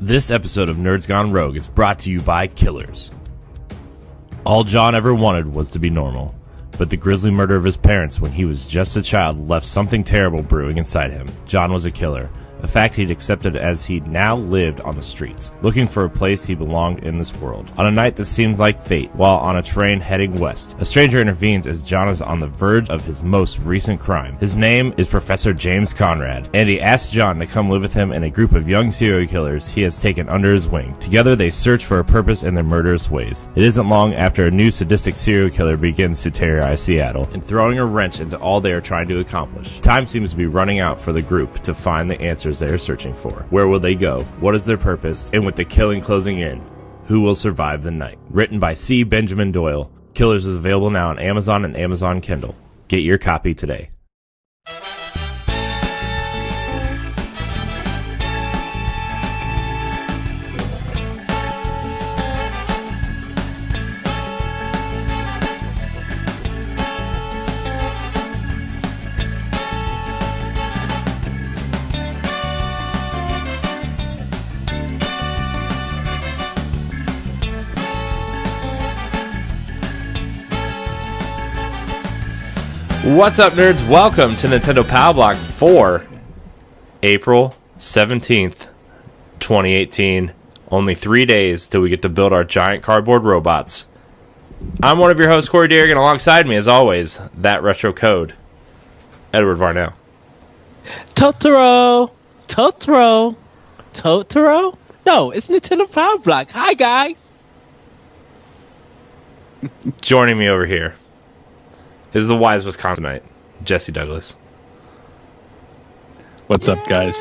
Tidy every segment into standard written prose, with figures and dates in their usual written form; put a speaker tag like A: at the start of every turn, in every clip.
A: This episode of Nerds Gone Rogue is brought to you by Killers. All John ever wanted was to be normal, but the grisly murder of his parents when he was just a child left something terrible brewing inside him. John was a killer, a fact he'd accepted as he now lived on the streets, looking for a place he belonged in this world. On a night that seemed like fate, while on a train heading west, a stranger intervenes as John is on the verge of his most recent crime. His name is Professor James Conrad, and he asks John to come live with him and a group of young serial killers he has taken under his wing. Together they search for a purpose in their murderous ways. It isn't long after a new sadistic serial killer begins to terrorize Seattle, and throwing a wrench into all they are trying to accomplish. Time seems to be running out for the group to find the answers they are searching for. Where will they go? What is their purpose? And with the killing closing in, who will survive the night? Written by C. Benjamin Doyle, Killers is available now on Amazon and Amazon Kindle. Get your copy today. What's up, nerds? Welcome to Nintendo Power Block for April 17th, 2018. Only 3 days till we get to build our giant cardboard robots. I'm one of your hosts, Corey Derrick, and alongside me, as always, that retro code, Edward Varnell.
B: Totoro! No, it's Nintendo Power Block. Hi, guys!
A: Joining me over here is the wise Wisconsinite, Jesse Douglas.
C: What's up, guys?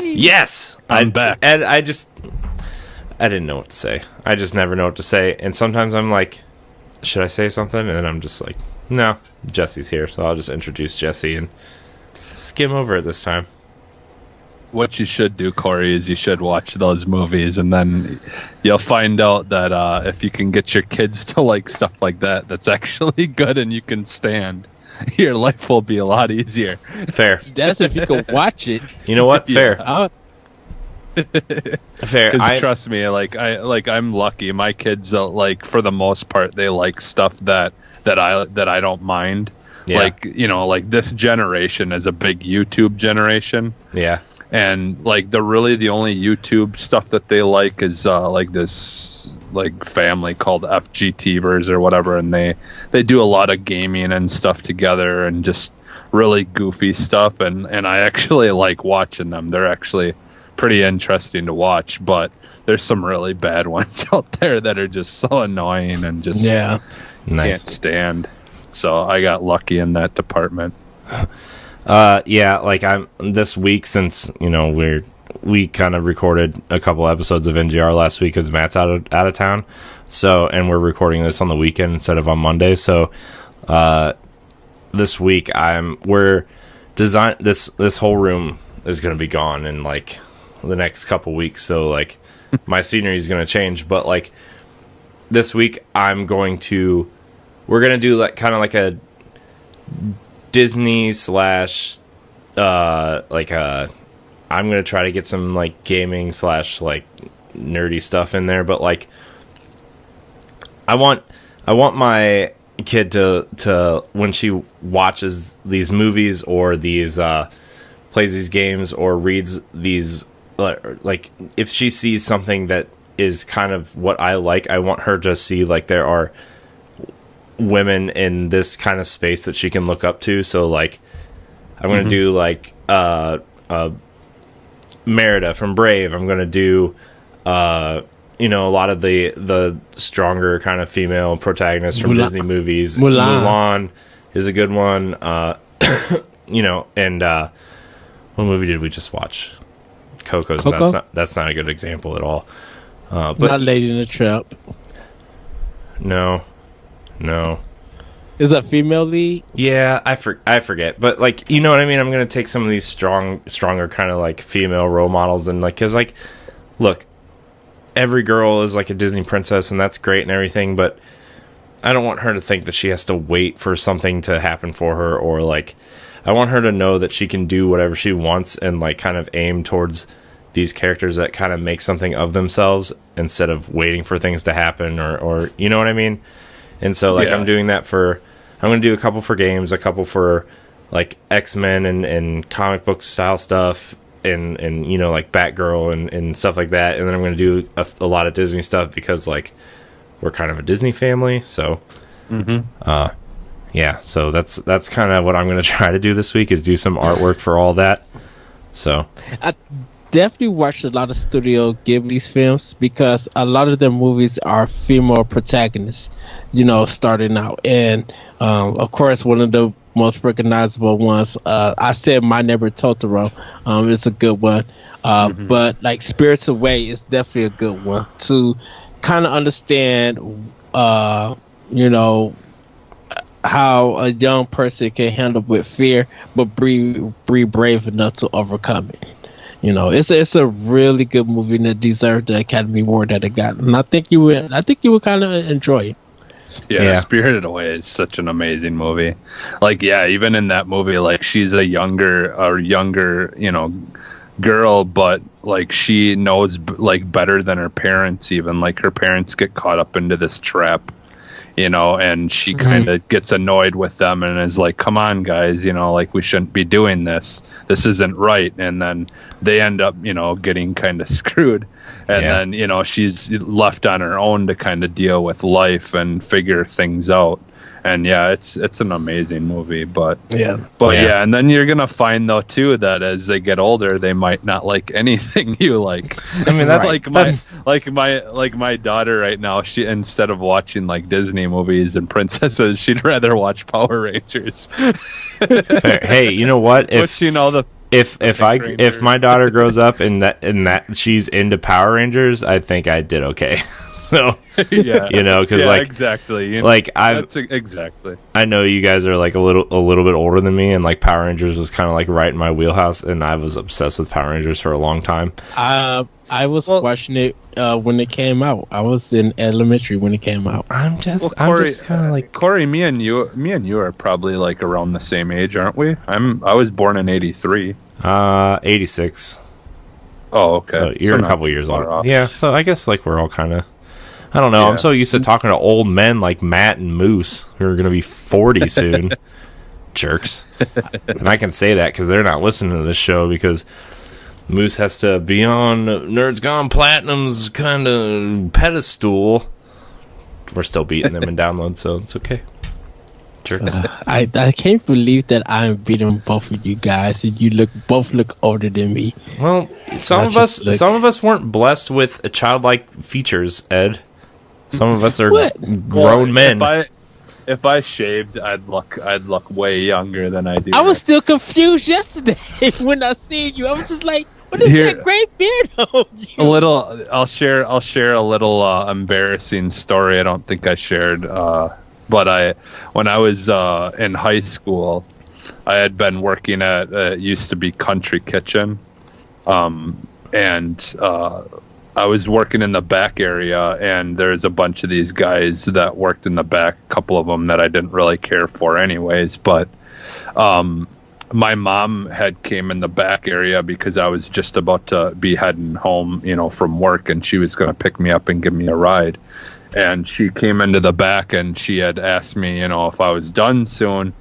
A: Yes!
C: I'm back.
A: And I didn't know what to say. I just never know what to say. And sometimes I'm like, should I say something? And then I'm just like, no, Jesse's here. So I'll just introduce Jesse and skim over it this time.
C: What you should do, Corey, is you should watch those movies, and then you'll find out that if you can get your kids to like stuff like that, that's actually good and you can stand, your life will be a lot easier.
A: Fair.
B: That's if you can watch it.
A: You know what? Fair. Fair.
C: Because trust me, I'm lucky. My kids, for the most part, they like stuff that I don't mind.
A: Yeah.
C: Like this generation is a big YouTube generation.
A: Yeah.
C: And the only YouTube stuff that they like is this family called FGTvers or whatever, and they do a lot of gaming and stuff together and just really goofy stuff, and I actually like watching them. They're actually pretty interesting to watch, but there's some really bad ones out there that are just so annoying and just can't stand. So I got lucky in that department.
A: I'm this week, since we kind of recorded a couple episodes of NGR last week because Matt's out of town, and we're recording this on the weekend instead of on Monday. So this week this whole room is going to be gone in like the next couple weeks. So my scenery is going to change, but this week we're going to do a Disney / I'm gonna try to get some gaming / nerdy stuff in there, but I want my kid to when she watches these movies or these plays these games or reads these if she sees something that is kind of what I like, I want her to see there are women in this kind of space that she can look up to. So I'm gonna do Merida from Brave. I'm gonna do a lot of the stronger kind of female protagonists from Disney movies. Mulan is a good one. And what movie did we just watch? Coco. That's not a good example at all. But
B: not Lady in the Tramp.
A: No.
B: Is that female lead?
A: Yeah, I forget. But you know what I mean? I'm going to take some of these stronger kind of female role models and cuz look, every girl is a Disney princess and that's great and everything, but I don't want her to think that she has to wait for something to happen for her, or I want her to know that she can do whatever she wants and kind of aim towards these characters that kind of make something of themselves instead of waiting for things to happen, or you know what I mean? And so like I'm doing that I'm going to do a couple for games, a couple for like X-Men and comic book style stuff, and you know, like Batgirl and stuff like that. And then I'm going to do a lot of Disney stuff because like we're kind of a Disney family. So, yeah, so that's kind of what I'm going to try to do this week, is do some artwork for all that. So
B: I definitely watched a lot of Studio Ghibli's films because a lot of their movies are female protagonists, you know, starting out. And of course, one of the most recognizable ones, I said My Neighbor Totoro, it's a good one. But like Spirits Away is definitely a good one to kind of understand, you know, how a young person can handle with fear, but be brave enough to overcome it. You know, it's a really good movie and it deserved the Academy Award that it got. And I think you would kind of enjoy it.
C: Yeah, Spirited Away is such an amazing movie. Like, yeah, even in that movie, like she's a younger, you know, girl, but like she knows like better than her parents. Even like her parents get caught up into this trap, you know, and she kind of gets annoyed with them and is like, come on guys, you know, like we shouldn't be doing this isn't right. And then they end up, you know, getting kind of screwed, and then, you know, she's left on her own to kind of deal with life and figure things out. And yeah, it's an amazing movie, but yeah, and then you're gonna find though too that as they get older, they might not like anything you like.
A: I mean, that's
C: like my daughter right now. She, instead of watching like Disney movies and princesses, she'd rather watch Power Rangers.
A: Fair. Hey, you know what?
C: If you know
A: if my daughter grows up and that she's into Power Rangers, I think I did okay. So
C: yeah,
A: you know, because like
C: exactly, you know,
A: like
C: exactly.
A: I know you guys are like a little bit older than me, and like Power Rangers was kind of like right in my wheelhouse, and I was obsessed with Power Rangers for a long time.
B: I was watching it when it came out. I was in elementary when it came out.
A: I'm just kind of like
C: Corey. Me and you are probably like around the same age, aren't we? I was born in '83.
A: 86.
C: Oh, okay.
A: So you're a couple years older. Yeah, so I guess like we're all kind of, I don't know. Yeah. I'm so used to talking to old men like Matt and Moose, who are going to be 40 soon. Jerks. And I can say that because they're not listening to this show, because Moose has to be on Nerds Gone Platinum's kind of pedestal. We're still beating them in download, so it's okay. Jerks.
B: I can't believe that I'm beating both of you guys, and you both look older than me.
A: Well, some of us weren't blessed with childlike features, Ed. Some of us are grown men.
C: If I shaved, I'd look way younger than I do.
B: I was still confused yesterday when I seen you. I was just like, what is that great beard on you?
C: I'll share a little embarrassing story. I don't think I shared, but when I was in high school, I had been working at it used to be Country Kitchen, and I was working in the back area, and there's a bunch of these guys that worked in the back, a couple of them that I didn't really care for anyways, but my mom had came in the back area because I was just about to be heading home, you know, from work, and she was going to pick me up and give me a ride. And she came into the back and she had asked me, you know, if I was done soon.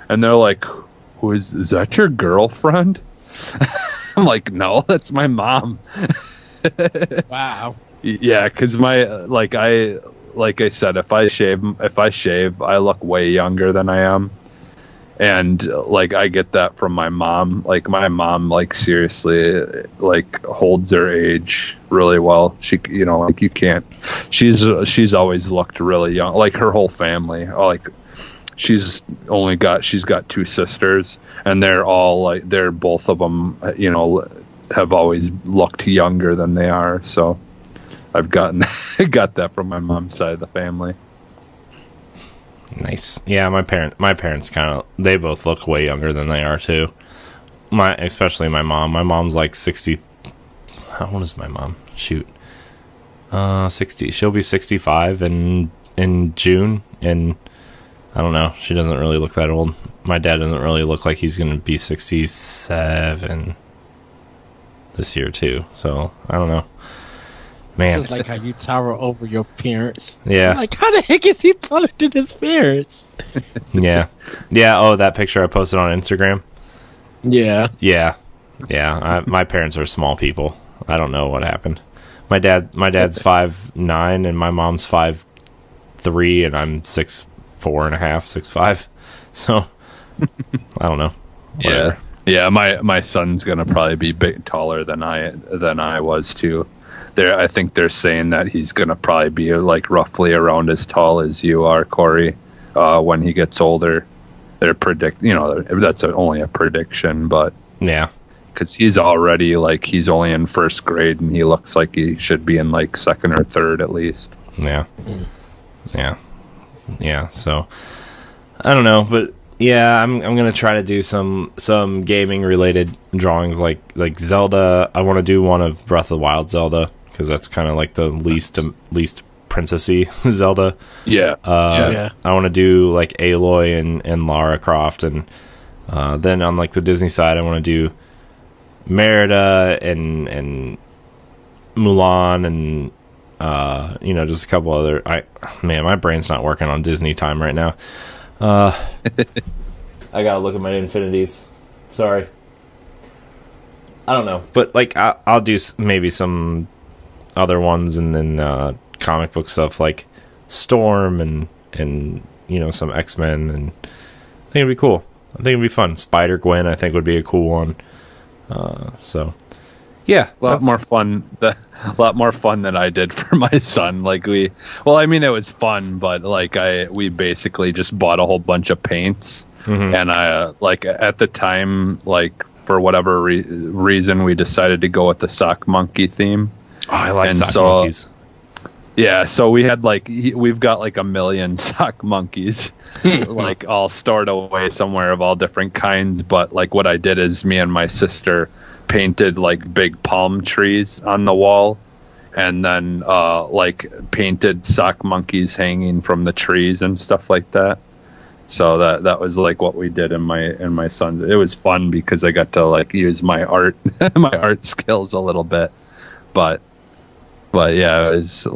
C: And they're like, is that your girlfriend? I'm like, no, that's my mom.
B: Wow.
C: Yeah, because like I said, if I shave, I look way younger than I am. And like I get that from my mom. Like my mom, like seriously, like holds her age really well. She, you know, like you can't. She's always looked really young. Like her whole family. Like she's got two sisters, and they're all like both of them. You know, have always looked younger than they are. So I've got that from my mom's side of the family.
A: Nice. Yeah, my parents kind of, they both look way younger than they are too. Especially my mom. My mom's like 60. How old is my mom? Shoot. 60. She'll be 65 in June, and I don't know. She doesn't really look that old. My dad doesn't really look like he's going to be 67 this year too. So I don't know, man.
B: Just like how you tower over your parents.
A: Yeah.
B: Like, how the heck is he taller than his parents?
A: Yeah. Oh, that picture I posted on Instagram.
B: Yeah.
A: Yeah. My parents are small people. I don't know what happened. My dad's 5'9", and my mom's 5'3", and I'm 6'4" and a half, 6'5". So I don't know. Whatever.
C: Yeah. My son's gonna probably be big taller than I was too. I think they're saying that he's gonna probably be like roughly around as tall as you are, Corey, when he gets older. They're that's only a prediction, but
A: Yeah.
C: because he's already he's only in first grade and he looks like he should be in like second or third at least.
A: Yeah. So I don't know, but yeah, I'm gonna try to do some gaming related drawings like Zelda. I want to do one of Breath of the Wild Zelda because that's kind of like the least princessy Zelda.
C: Yeah.
B: Yeah.
A: I want to do like Aloy and Lara Croft, and then on like the Disney side, I want to do Merida and Mulan and just a couple other. My brain's not working on Disney time right now. I gotta look at my infinities. Sorry. I don't know, but like I'll do maybe some other ones, and then comic book stuff like Storm and some X-Men, and I think it'd be cool. I think it'd be fun. Spider-Gwen I think would be a cool one. So yeah,
C: a lot more fun than I did for my son. It was fun, but we basically just bought a whole bunch of paints, and I at the time, for whatever reason, we decided to go with the sock monkey theme.
A: Oh, I like sock monkeys.
C: Yeah, so we had we've got a million sock monkeys, all stored away somewhere of all different kinds. But what I did is me and my sister painted big palm trees on the wall, and then painted sock monkeys hanging from the trees and stuff like that. So that was what we did in my son's. It was fun because I got to use my art skills a little bit, but yeah, it was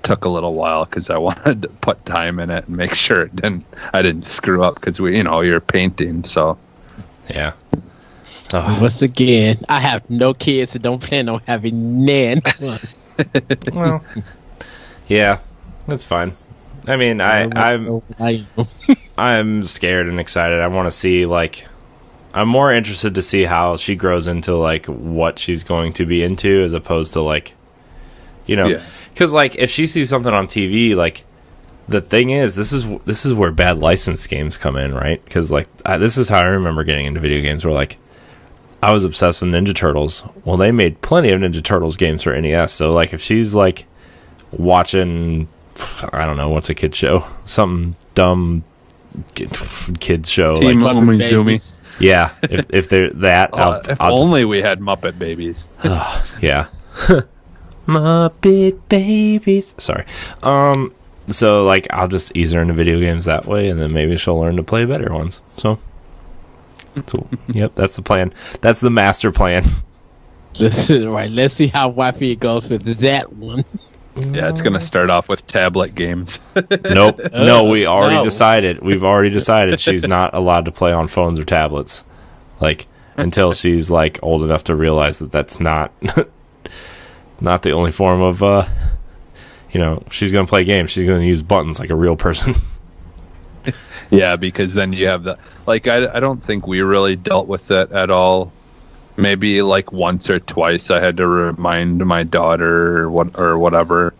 C: took a little while because I wanted to put time in it and make sure I didn't screw up because you're painting. So
A: yeah.
B: Once again, I have no kids and don't plan on having none.
A: Well, yeah, that's fine. I mean, I'm scared and excited. I want to see I'm more interested to see how she grows into what she's going to be into, as opposed to because if she sees something on TV, the thing is, this is where bad license games come in, right? Because this is how I remember getting into video games, where I was obsessed with Ninja Turtles. Well, they made plenty of Ninja Turtles games for NES. So if she's watching, I don't know, what's a kid show? Something dumb kids show.
C: Team Umizoomi.
A: Yeah, if they're that.
C: If only we had Muppet Babies.
A: Yeah. Muppet Babies. Sorry. So I'll just ease her into video games that way, and then maybe she'll learn to play better ones. So yep, that's the plan. That's the master plan.
B: Right. Let's see how wacky it goes with that one.
C: Yeah, it's gonna start off with tablet games.
A: Nope. No, we already decided. We've already decided she's not allowed to play on phones or tablets, until she's old enough to realize that that's not the only form of she's gonna play games. She's gonna use buttons like a real person.
C: Yeah, because then you have the I don't think we really dealt with it at all. Maybe once or twice I had to remind my daughter or whatever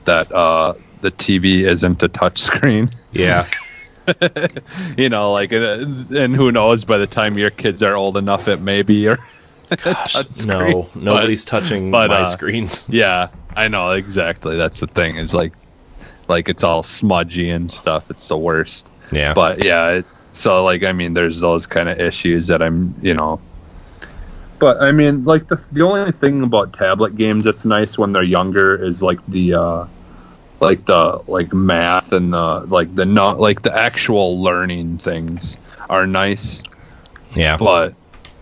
C: that the TV isn't a touch screen.
A: Yeah.
C: And who knows, by the time your kids are old enough, it may be or
A: no, nobody's touching my screens.
C: Yeah, I know, exactly. That's the thing. Is it's all smudgy and stuff. It's the worst.
A: Yeah.
C: But yeah, there's those kind of issues that But I mean, the only thing about tablet games that's nice when they're younger is the math and the actual learning things are nice.
A: Yeah.
C: But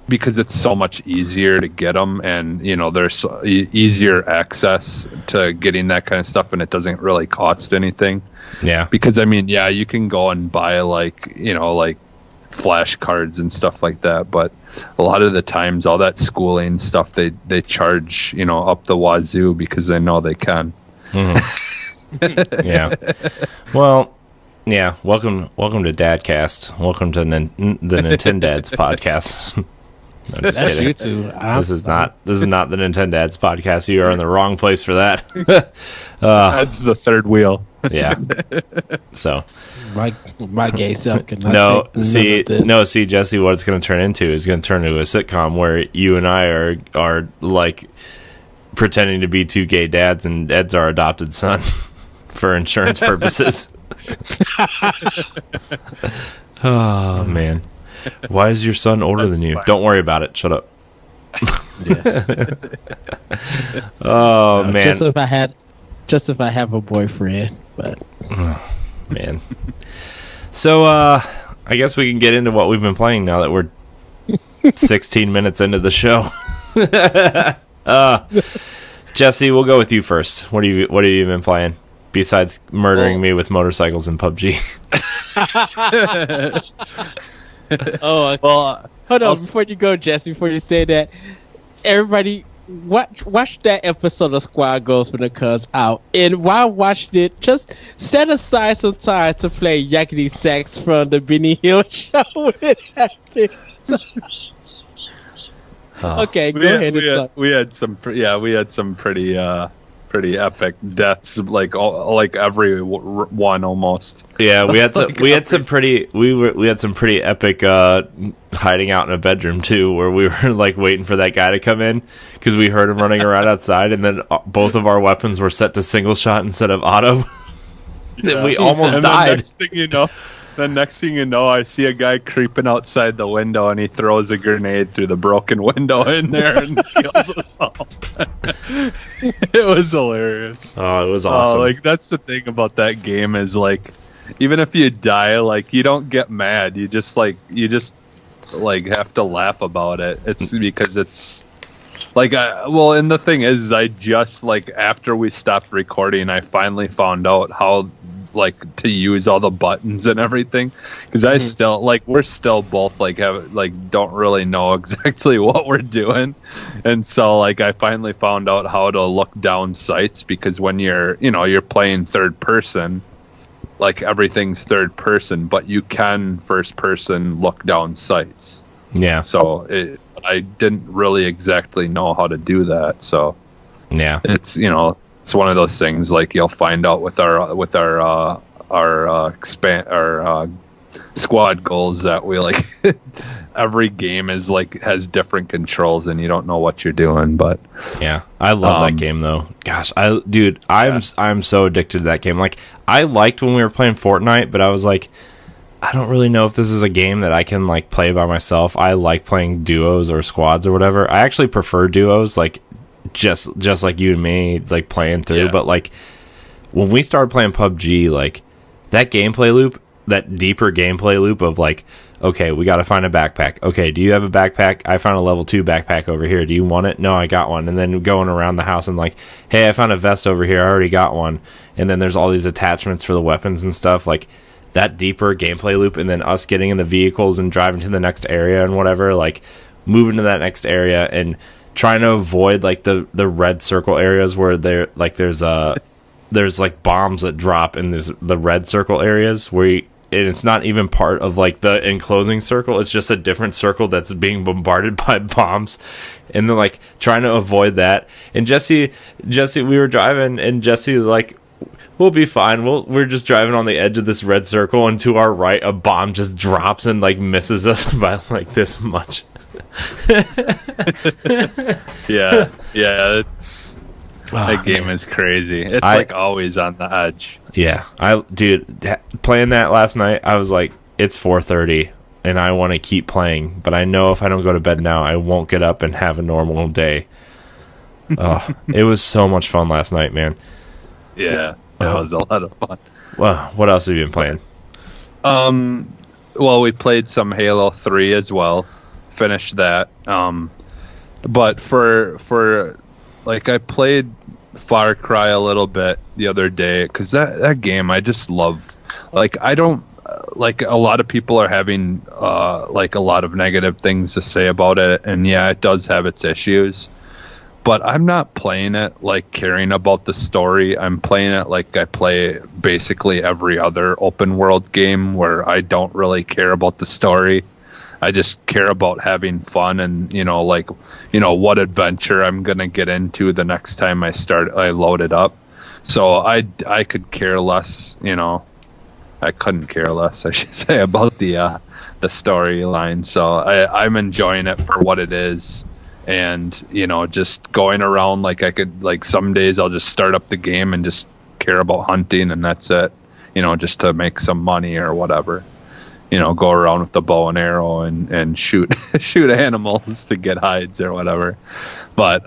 C: because it's so much easier to get them, and there's easier access to getting that kind of stuff, and it doesn't really cost anything.
A: Yeah.
C: Because you can go and buy like flashcards and stuff like that, but a lot of the times all that schooling stuff they charge up the wazoo because they know they can.
A: Yeah. Well, yeah. Welcome to Dadcast. Welcome to the Nintendads podcast. No, just
B: That's
A: kidding.
B: you two.
A: This is not the Nintendads podcast. You are in the wrong place for that.
C: That's the third wheel.
A: Yeah. So
B: My gay self cannot
A: see, Jesse, what it's going to turn into is going to turn into a sitcom where you and I are like pretending to be two gay dads, and Ed's our adopted son for insurance purposes. Oh man, why is your son older than you? Don't worry about it. Shut up.
B: Yes.
A: Oh man.
B: Just if I have a boyfriend, but
A: man. So I guess we can get into what we've been playing now that we're 16 minutes into the show. Jesse, we'll go with you first. What have you been playing besides murdering me with motorcycles in PUBG?
B: Hold on, before you go, Jesse, before you say that, everybody watch that episode of Squad Goals when it comes out, and while I watched it, just set aside some time to play Yakety Sax from the Benny Hill show when it happened. Okay, go ahead and talk.
C: We had some pretty epic deaths, like every one almost.
A: Yeah, we had some pretty epic hiding out in a bedroom too, where we were like waiting for that guy to come in because we heard him running around outside, and then both of our weapons were set to single shot instead of auto.
C: Yeah.
A: We almost died.
C: The next thing you know, I see a guy creeping outside the window, and he throws a grenade through the broken window in there and kills us all. It was hilarious.
A: Oh, it was awesome.
C: Like, that's the thing about that game is, like, even if you die, like, you don't get mad. You just have to laugh about it. It's because it's like, and the thing is, I just, like, after we stopped recording, I finally found out how, like, to use all the buttons and everything, because I still, like, we're still both like don't really know exactly what we're doing, and so, like, I finally found out how to look down sights, because when you're playing third person, like, everything's third person, but you can first person look down sights.
A: Yeah.
C: So I didn't really exactly know how to do that, so
A: yeah,
C: it's it's one of those things, like, you'll find out with our squad goals that we, like, every game is, like, has different controls and you don't know what you're doing. But
A: yeah, I love that game though. Gosh, I'm so addicted to that game. Like, I liked when we were playing Fortnite, but I was like, I don't really know if this is a game that I can, like, play by myself. I like playing duos or squads or whatever. I actually prefer duos, like, just like you and me, like, playing through. Yeah. But, like, when we started playing PUBG, like, that gameplay loop, that deeper gameplay loop of, like, okay, we got to find a backpack. Okay, do you have a backpack? I found a level 2 backpack over here. Do you want it? No, I got one. And then going around the house and, like, hey, I found a vest over here. I already got one. And then there's all these attachments for the weapons and stuff. Like, that deeper gameplay loop, and then us getting in the vehicles and driving to the next area and whatever, like, moving to that next area and trying to avoid, like, the red circle areas where there's like bombs that drop in the red circle areas and it's not even part of, like, the enclosing circle. It's just a different circle that's being bombarded by bombs, and then, like, trying to avoid that. And Jesse, we were driving, and Jesse was like, we'll be fine. We're just driving on the edge of this red circle, and to our right, a bomb just drops and, like, misses us by, like, this much.
C: yeah, it's that game is crazy. It's like always on the edge.
A: Yeah, playing that last night, I was like, it's 4:30 and I want to keep playing, but I know if I don't go to bed now, I won't get up and have a normal day. It was so much fun last night, man.
C: Yeah, that was a lot of fun.
A: Well, what else have you been playing?
C: Well, we played some Halo 3 as well. finished that. But for like, I played Far Cry a little bit the other day, because that game I just loved. Like, I don't like, a lot of people are having like a lot of negative things to say about it, and yeah, it does have its issues. But I'm not playing it like caring about the story. I'm playing it like I play basically every other open world game, where I don't really care about the story. I just care about having fun and, like, what adventure I'm going to get into the next time I load it up. So I could care less, I couldn't care less, I should say, about the storyline. So I'm enjoying it for what it is. And, just going around, like, I could, like, some days I'll just start up the game and just care about hunting, and that's it, just to make some money or whatever. Go around with the bow and arrow and shoot animals to get hides or whatever. But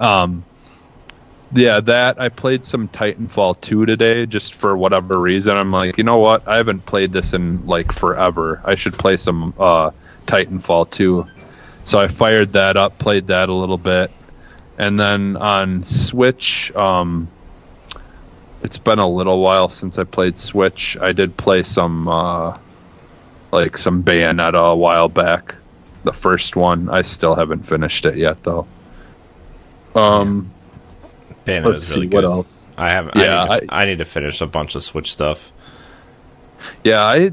C: yeah, that I played some Titanfall 2 today, just for whatever reason. I'm like, you know what? I haven't played this in like forever. I should play some Titanfall 2. So I fired that up, played that a little bit, and then on Switch, it's been a little while since I played Switch. I did play some Bayonetta a while back. The first one. I still haven't finished it yet, though.
A: Bayonetta's really good.
C: What else?
A: I haven't. Yeah, I need to finish a bunch of Switch stuff.
C: Yeah,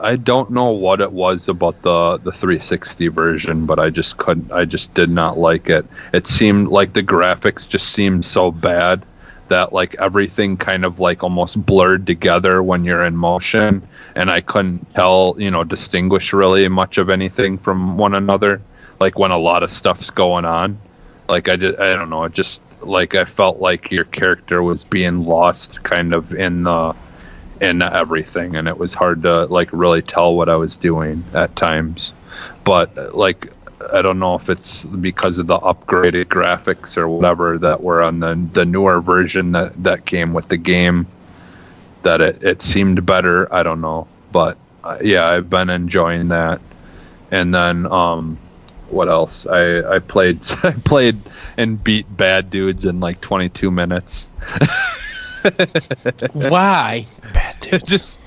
C: I don't know what it was about the 360 version, but I just couldn't. I just did not like it. It seemed like the graphics just seemed so bad that, like, everything kind of like almost blurred together when you're in motion, and I couldn't tell, distinguish really much of anything from one another, like when a lot of stuff's going on. Like, I don't know, it just, like, I felt like your character was being lost kind of in everything, and it was hard to, like, really tell what I was doing at times. But, like, I don't know if it's because of the upgraded graphics or whatever that were on the newer version that came with the game, that it seemed better. I don't know. But yeah, I've been enjoying that. And then what else? I played and beat Bad Dudes in like 22 minutes.
B: Why?
A: Bad Dudes.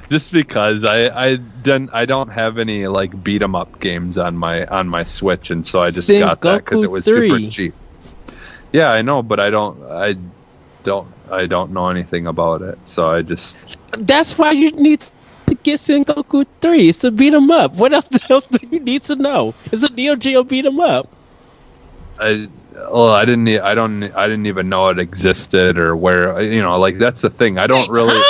C: Just because I don't have any like beat 'em up games on my Switch, and so I just got that because it was super cheap. Yeah, I know, but I don't know anything about it, so I just.
B: That's why you need to get Sengoku 3. It's to beat 'em up. What else do you need to know? It's a Neo Geo beat 'em up.
C: I didn't even know it existed or where, like, that's the thing. I don't really.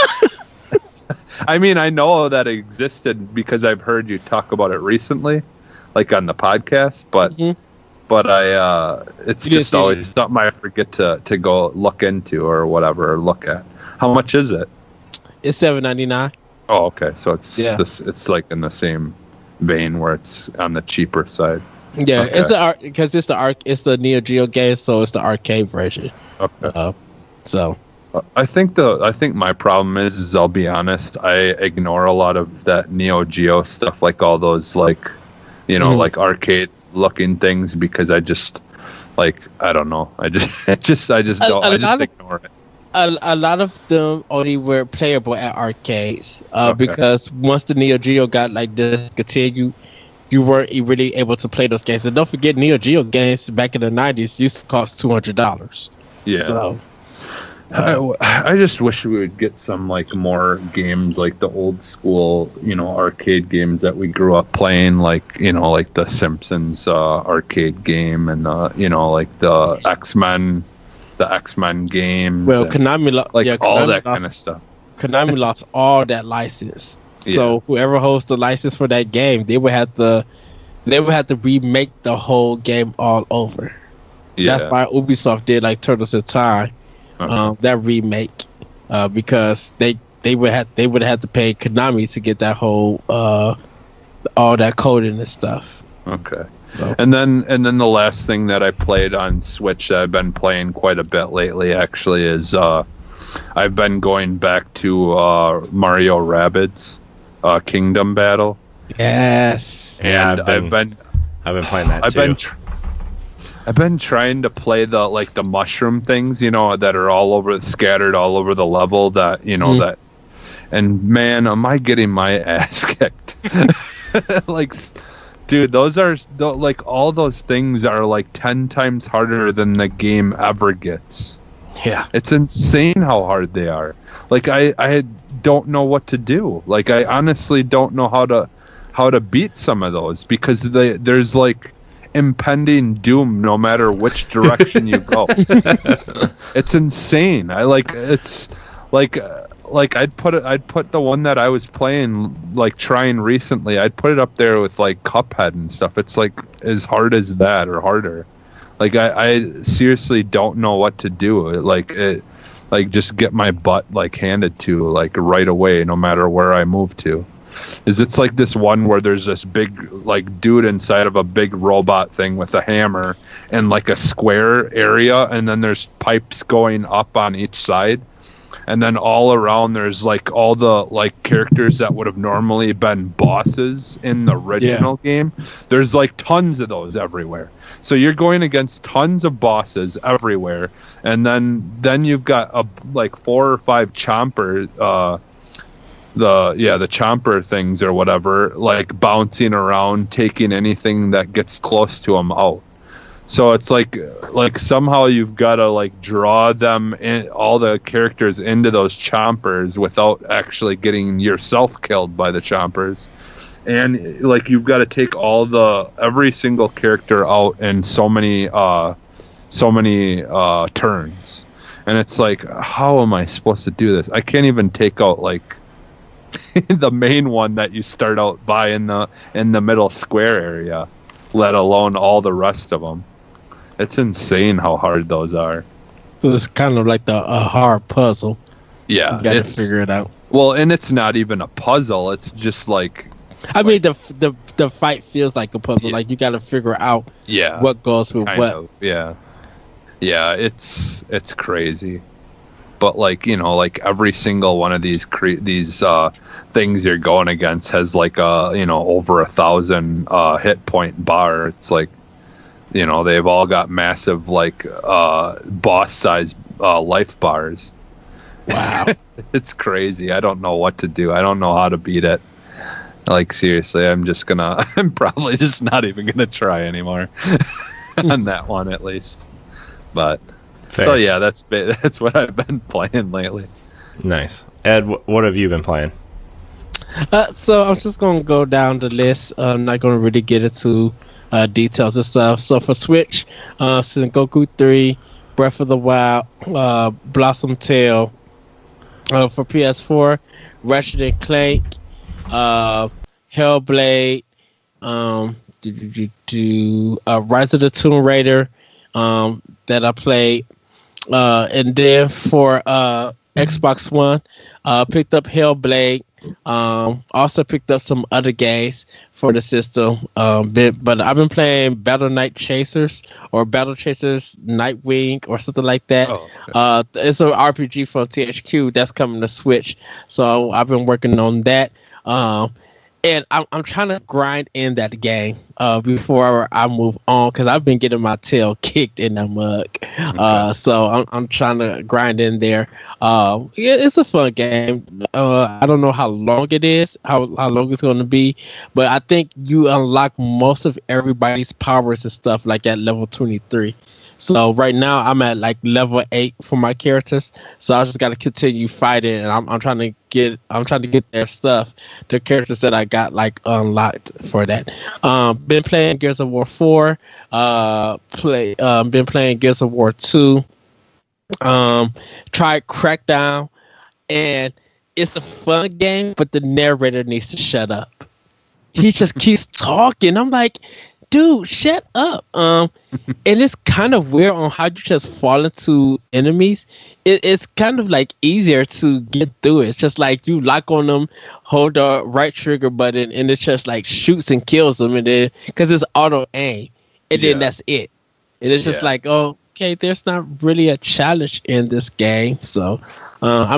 C: I mean, I know that it existed because I've heard you talk about it recently, like on the podcast, but it's just always something I forget to go look into or whatever, or look at. How much is it?
B: It's $7.99.
C: Oh, okay. So it's like in the same vein where it's on the cheaper side.
B: Yeah,
C: okay.
B: It's the Neo Geo game, so it's the arcade version.
C: Okay.
B: So.
C: I think my problem is I'll be honest, I ignore a lot of that Neo Geo stuff, like all those like like arcade looking things, because I just, like, I don't know, I just ignore it.
B: A lot of them only were playable at arcades because once the Neo Geo got like discontinued, you weren't really able to play those games. And don't forget, Neo Geo games back in the 90s used to cost $200.
C: Yeah. So. I just wish we would get some like more games like the old school, arcade games that we grew up playing, like like the Simpsons arcade game, and like the X-Men games.
B: Well, Konami
C: all that kind of stuff.
B: Konami lost all that license, so whoever holds the license for that game, they would have to remake the whole game all over. Yeah. That's why Ubisoft did like Turtles in Time. That remake, because they would have to pay Konami to get that whole all that coding and stuff.
C: Okay. So. And then the last thing that I played on Switch that I've been playing quite a bit lately actually is I've been going back to Mario Rabbids Kingdom Battle.
B: Yes.
C: And
A: I've been playing that too.
C: I've been trying to play the mushroom things, that are scattered all over the level. That that, and man, am I getting my ass kicked? Dude, those are all those things are like 10 times harder than the game ever gets.
A: Yeah,
C: it's insane how hard they are. I don't know what to do. I honestly don't know how to beat some of those, because there's impending doom no matter which direction you go. It's insane. I'd put the one that I was playing, trying recently, I'd put it up there with Cuphead and stuff. It's as hard as that or harder. I seriously don't know what to do. Just get my butt handed to right away, no matter where I move to. It's this one where there's this big dude inside of a big robot thing with a hammer and a square area, and then there's pipes going up on each side, and then all around there's all the characters that would have normally been bosses in the original game. There's tons of those everywhere, so you're going against tons of bosses everywhere, and then you've got 4 or 5 chomper the chomper things or whatever, bouncing around, taking anything that gets close to them out. So it's somehow you've got to draw them in, all the characters into those chompers without actually getting yourself killed by the chompers. And you've got to take every single character out in so many turns. And it's how am I supposed to do this? I can't even take out the main one that you start out by in the middle square area, let alone all the rest of them. It's insane how hard those are.
B: So it's kind of like a hard puzzle.
C: Yeah,
B: you gotta figure it out.
C: Well, and it's not even a puzzle. It's just
B: I mean, the fight feels like a puzzle.
C: Yeah.
B: You gotta figure out what goes with what.
C: Of, yeah, it's crazy. But every single one of these things you're going against has over 1,000 hit point bar. It's they've all got massive boss size life bars.
B: Wow.
C: It's crazy. I don't know what to do. I don't know how to beat it. Seriously, I'm probably just not even gonna try anymore on that one, at least. But fair. So yeah, that's what I've been playing lately.
A: Nice. Ed, what have you been playing?
B: So I'm just gonna go down the list. I'm not gonna really get into details and stuff. So for Switch, Sengoku 3, Breath of the Wild, Blossom Tale. For PS4, Ratchet and Clank, Hellblade, Rise of the Tomb Raider, that I played, and then for Xbox One, picked up Hellblade. Also picked up some other games for the system, but I've been playing Battle Knight Chasers or Battle Chasers Nightwing or something like that. Oh, okay. It's an RPG from THQ that's coming to Switch, so I've been working on that. And I'm trying to grind in that game before I move on, because I've been getting my tail kicked in the mug. Okay. So I'm trying to grind in there. It's a fun game. I don't know how long it is, how long it's going to be, but I think you unlock most of everybody's powers and stuff at level 23. So right now I'm at level 8 for my characters. So I just got to continue fighting, and I'm trying to get their stuff, the characters that I got unlocked for that. Been playing Gears of War 4. Been playing Gears of War 2. Tried Crackdown, and it's a fun game, but the narrator needs to shut up. He just keeps talking. I'm like, dude, shut up. And it's kind of weird on how you just fall into enemies. It's kind of easier to get through it. It's just you lock on them, hold the right trigger button, and it just shoots and kills them, and then because it's auto aim, and then that's it. And it's just okay, there's not really a challenge in this game. So I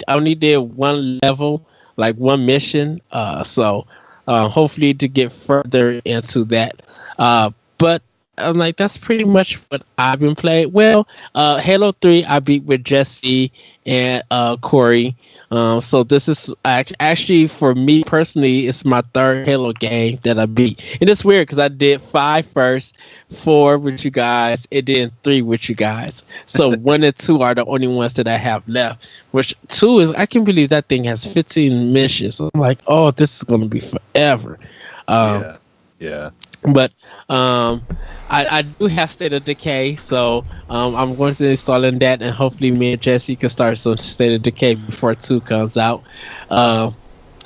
B: only did one level, one mission. So hopefully to get further into that. But I'm like, that's pretty much what I've been playing. Well, Halo 3, I beat with Jesse and Corey. So this is actually, for me personally, it's my third Halo game that I beat. And it's weird because I did 5 first, 4 with you guys, and then 3 with you guys. So 1 and 2 are the only ones that I have left. Which 2 is, I can't believe that thing has 15 missions. I'm like, oh, this is going to be forever.
C: Yeah.
B: But I do have State of Decay, so I'm going to install in that, and hopefully me and Jesse can start some State of Decay before 2 comes out. I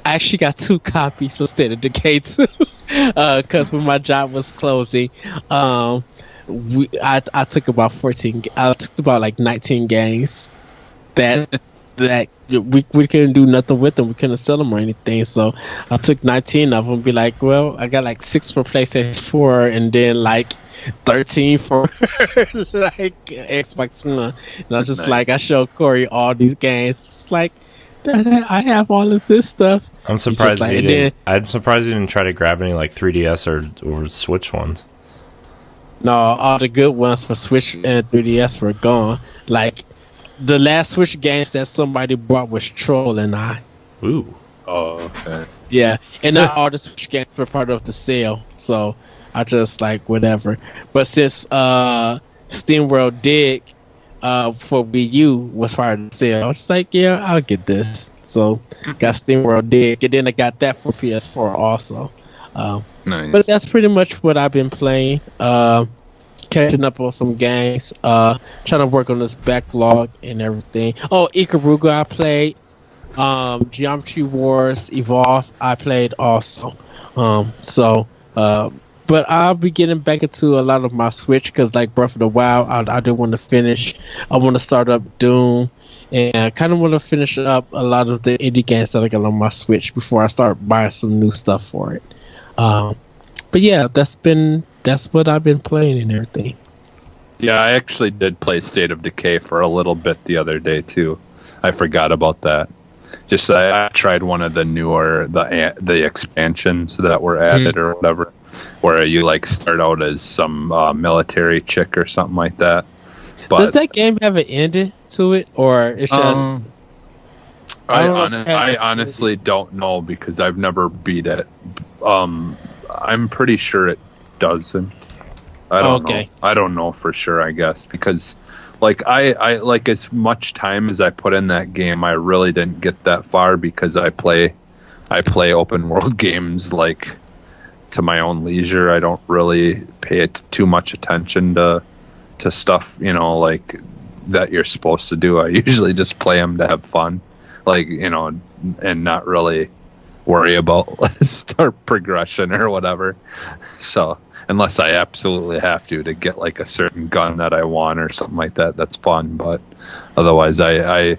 B: actually got 2 copies of State of Decay too, because when my job was closing, I took about 14. I took about like 19 games that we couldn't do nothing with them. We couldn't sell them or anything. So I took 19 of them. Be like, well, I got like 6 for PlayStation 4, and then like 13 for like Xbox One. And I'm just
C: Nice.
B: like, I showed Corey all these games. It's like, I have all of this stuff.
A: I'm surprised you didn't. I'm surprised you didn't try to grab any like 3DS or Switch ones.
B: No, all the good ones for Switch and 3DS were gone. Like, the last Switch games that somebody bought was Troll and I.
A: Ooh.
C: Oh, okay.
B: Yeah, and not all the Switch games were part of the sale, so I just like whatever. But since SteamWorld Dig for Wii U was part of the sale, I was just like, yeah, I'll get this. So got SteamWorld Dig, and then I got that for PS4 also.
C: Nice.
B: But that's pretty much what I've been playing. Catching up on some games, trying to work on this backlog and everything. Oh, Ikaruga I played. Geometry Wars Evolve I played also. But I'll be getting back into a lot of my Switch because, like Breath of the Wild, I do want to finish. I want to start up Doom, and I kind of want to finish up a lot of the indie games that I got on my Switch before I start buying some new stuff for it. But yeah, that's what I've been playing and everything.
C: Yeah, I actually did play State of Decay for a little bit the other day too. I forgot about that. Just I tried one of the newer the expansions that were added or whatever, where you like start out as some military chick or something like that. But
B: does that game have an ending to it, or it's just?
C: I honestly don't know because I've never beat it. I'm pretty sure it doesn't. I don't know. I don't know for sure, I guess, because like I like as much time as I put in that game, I really didn't get that far because I play open world games like to my own leisure. I don't really pay it too much attention to stuff, like that you're supposed to do. I usually just play them to have fun, like, and not really worry about progression or whatever. So unless I absolutely have to get like a certain gun that I want or something like that, that's fun. But otherwise I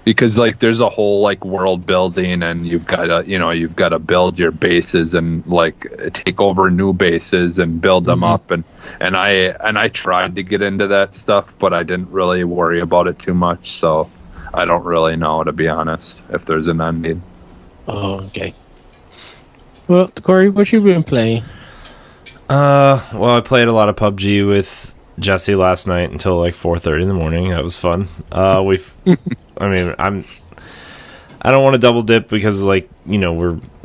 C: because like there's a whole like world building, and you've got to build your bases and like take over new bases and build them up, and I tried to get into that stuff, but I didn't really worry about it too much. So I don't really know, to be honest, if there's an ending.
B: Oh, okay. Well, Corey, what you been playing?
A: Well, I played a lot of PUBG with Jesse last night until like 4:30 in the morning. That was fun. I don't want to double dip because we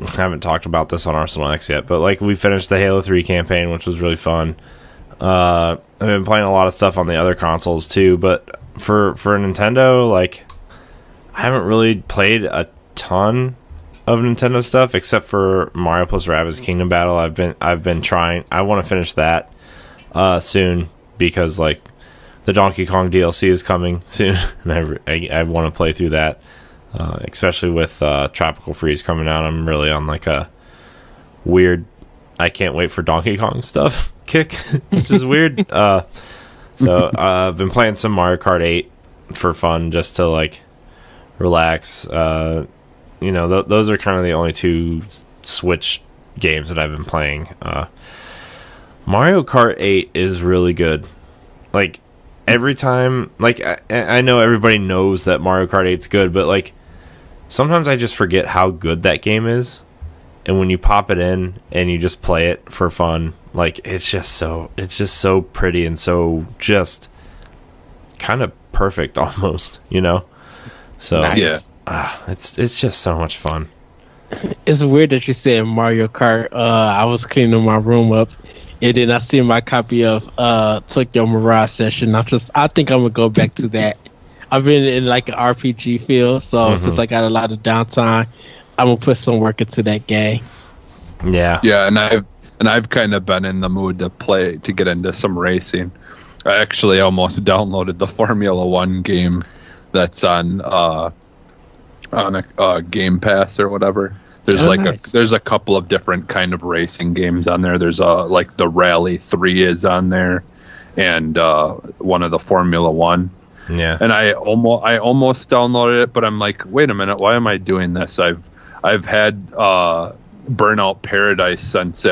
A: haven't talked about this on Arsenal X yet, but like we finished the Halo 3 campaign, which was really fun. I've been playing a lot of stuff on the other consoles too, but for Nintendo, like I haven't really played a ton of Nintendo stuff except for Mario plus Rabbids Kingdom Battle. I've been trying. I want to finish that soon because like the Donkey Kong DLC is coming soon, and I want to play through that, especially with Tropical Freeze coming out. I'm really on like a weird I can't wait for Donkey Kong stuff kick, which is weird. So I've been playing some Mario Kart 8 for fun, just to like relax. Those are kind of the only 2 Switch games that I've been playing. Mario Kart 8 is really good. Like every time, like I know everybody knows that Mario Kart 8's good, but like sometimes I just forget how good that game is. and when you pop it in and you just play it for fun, like it's just so pretty and so just kind of perfect almost, you know. So
B: Nice.
A: it's just so much fun.
B: It's weird that you said Mario Kart. I was cleaning my room up, and then I see my copy of Tokyo Mirage Session. I think I'm gonna go back to that. I've been in like an RPG field, so since I got a lot of downtime, I'm gonna put some work into that game.
A: Yeah.
C: Yeah, and I've kind of been in the mood to get into some racing. I actually almost downloaded the Formula One game that's on a Game Pass or whatever. There's
B: nice.
C: there's a couple of different kind of racing games on there. There's like the Rally 3 is on there, and one of the Formula One.
A: Yeah.
C: And I almost downloaded it, but I'm like, wait a minute, why am I doing this? I've had Burnout Paradise since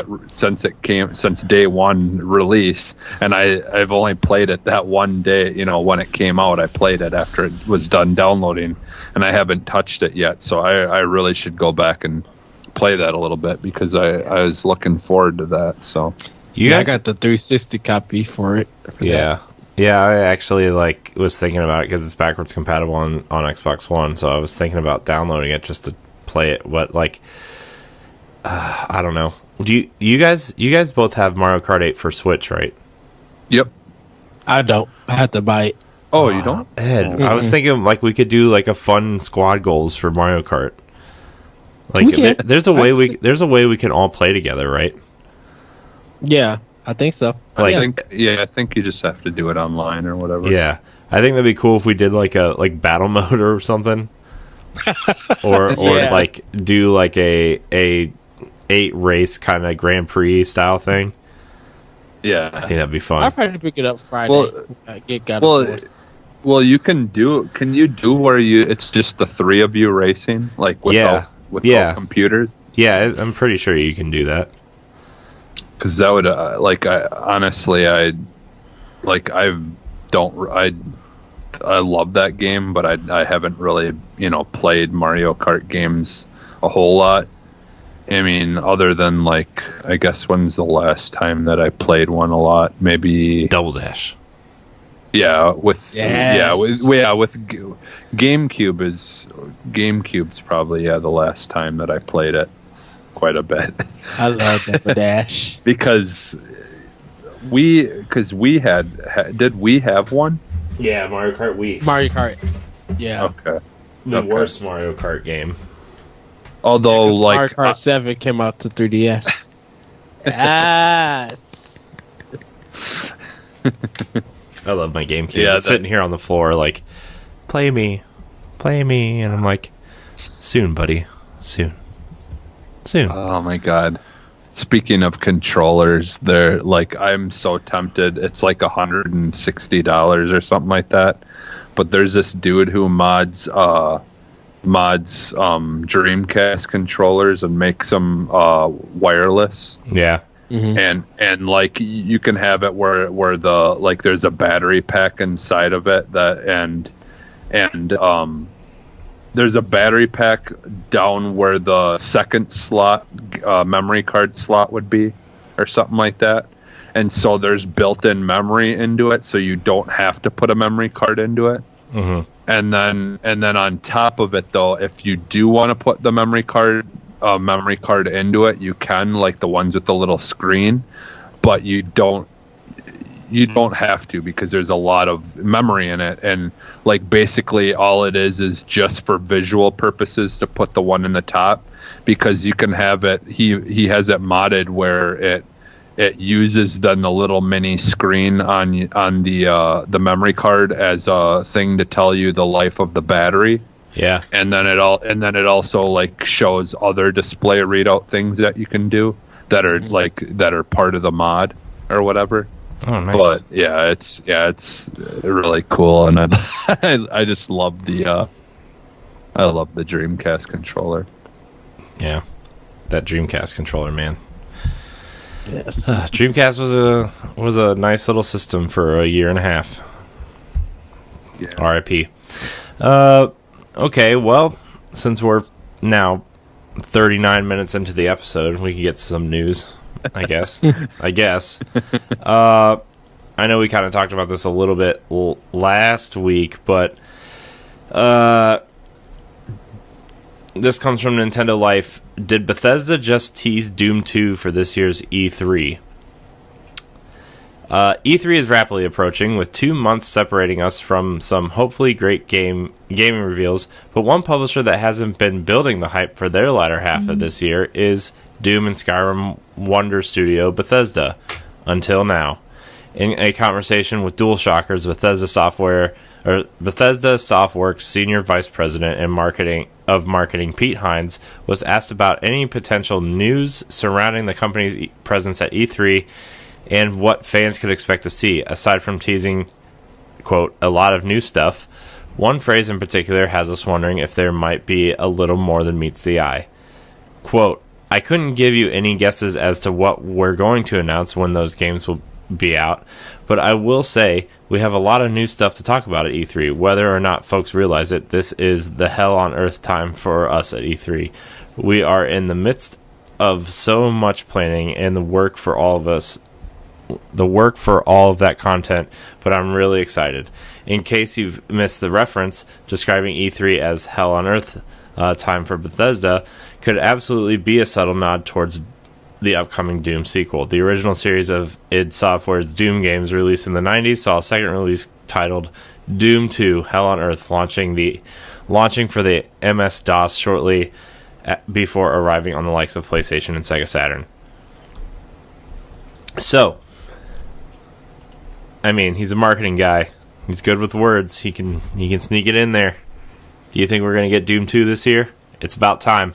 C: day one release, and I've only played it that one day. You know, when it came out, I played it after it was done downloading, and I haven't touched it yet. So I really should go back and play that a little bit because I was looking forward to that. So
B: I got the 360 copy for it.
A: Yeah. Yeah, I actually was thinking about it because it's backwards compatible on Xbox One. So I was thinking about downloading it just to play it. What I don't know. Do you guys both have Mario Kart 8 for Switch, right?
C: Yep.
B: I don't. I have to buy it.
C: Oh, you don't?
A: Ed, I was thinking we could do a fun squad goals for Mario Kart. There's a way we can all play together, right?
B: Yeah, I think so.
C: I think you just have to do it online or whatever.
A: Yeah, I think that'd be cool if we did a battle mode or something, or do a 8 race kind of Grand Prix style thing.
C: Yeah,
A: I think that'd be fun.
B: I'll probably pick it up Friday.
C: Well, you can do. Can you do where it's just the 3 of you racing, without computers?
A: Yeah, I'm pretty sure you can do that.
C: Because that would I love that game, but I haven't really played Mario Kart games a whole lot. I mean, other than I guess when's the last time that I played one a lot? Maybe
A: Double Dash.
C: Yeah, with GameCube's probably the last time that I played it quite a bit.
B: I love Double Dash
C: because we had did we have one?
A: Yeah, Mario Kart Wii.
B: Mario Kart. Yeah.
C: Okay.
A: The worst Mario Kart game.
C: Although
B: Mario Kart 7 came out to 3DS. Yes.
A: I love my GameCube. Yeah, it's sitting here on the floor play me. And I'm like, soon, buddy. Soon.
C: Oh, my God. Speaking of controllers, they're I'm so tempted. It's $160 or something like that. But there's this dude who mods Dreamcast controllers and makes them wireless.
A: Yeah.
C: Mm-hmm. And you can have it where the there's a battery pack inside of it and there's a battery pack down where the second slot memory card slot would be or something like that. And so there's built-in memory into it, so you don't have to put a memory card into it.
A: Mm-hmm.
C: And then on top of it, though, if you do want to put the memory card into it, you can, the ones with the little screen, but you don't have to because there's a lot of memory in it, and basically all it is just for visual purposes to put the one in the top, because you can have it. He has it modded where it uses then the little mini screen on the memory card as a thing to tell you the life of the battery.
A: Yeah.
C: And then it also shows other display readout things that you can do that are that are part of the mod or whatever.
A: Oh, nice.
C: But it's really cool, and I just love the Dreamcast controller.
A: Yeah. That Dreamcast controller, man.
B: Yes.
A: Dreamcast was a nice little system for a year and a half.
C: Yeah.
A: RIP. Okay, well, since we're now 39 minutes into the episode, we can get some news, I guess. I know we kind of talked about this a little bit last week, but this comes from Nintendo Life. Did Bethesda just tease Doom 2 for this year's E3? E3 is rapidly approaching, with 2 months separating us from some hopefully great gaming reveals, but one publisher that hasn't been building the hype for their latter half of this year is Doom and Skyrim Wonder Studio Bethesda, until now. In a conversation with DualShockers, Bethesda Softworks Senior Vice President and Marketing Pete Hines was asked about any potential news surrounding the company's presence at E3 and what fans could expect to see, aside from teasing, quote, a lot of new stuff. One phrase in particular has us wondering if there might be a little more than meets the eye. Quote, I couldn't give you any guesses as to what we're going to announce when those games will be out, but I will say we have a lot of new stuff to talk about at E3. Whether or not folks realize it, this is the hell on earth time for us at E3. We are in the midst of so much planning and the work for all of that content, but I'm really excited. In case you've missed the reference, describing E3 as hell on earth time for Bethesda could absolutely be a subtle nod towards the upcoming Doom sequel. The original series of id Software's Doom games released in the 90s saw a second release titled Doom 2 Hell on Earth launching for the MS-DOS shortly before arriving on the likes of PlayStation and Sega Saturn. So, I mean, he's a marketing guy. He's good with words. He can sneak it in there. Do you think we're going to get Doom 2 this year? It's about time.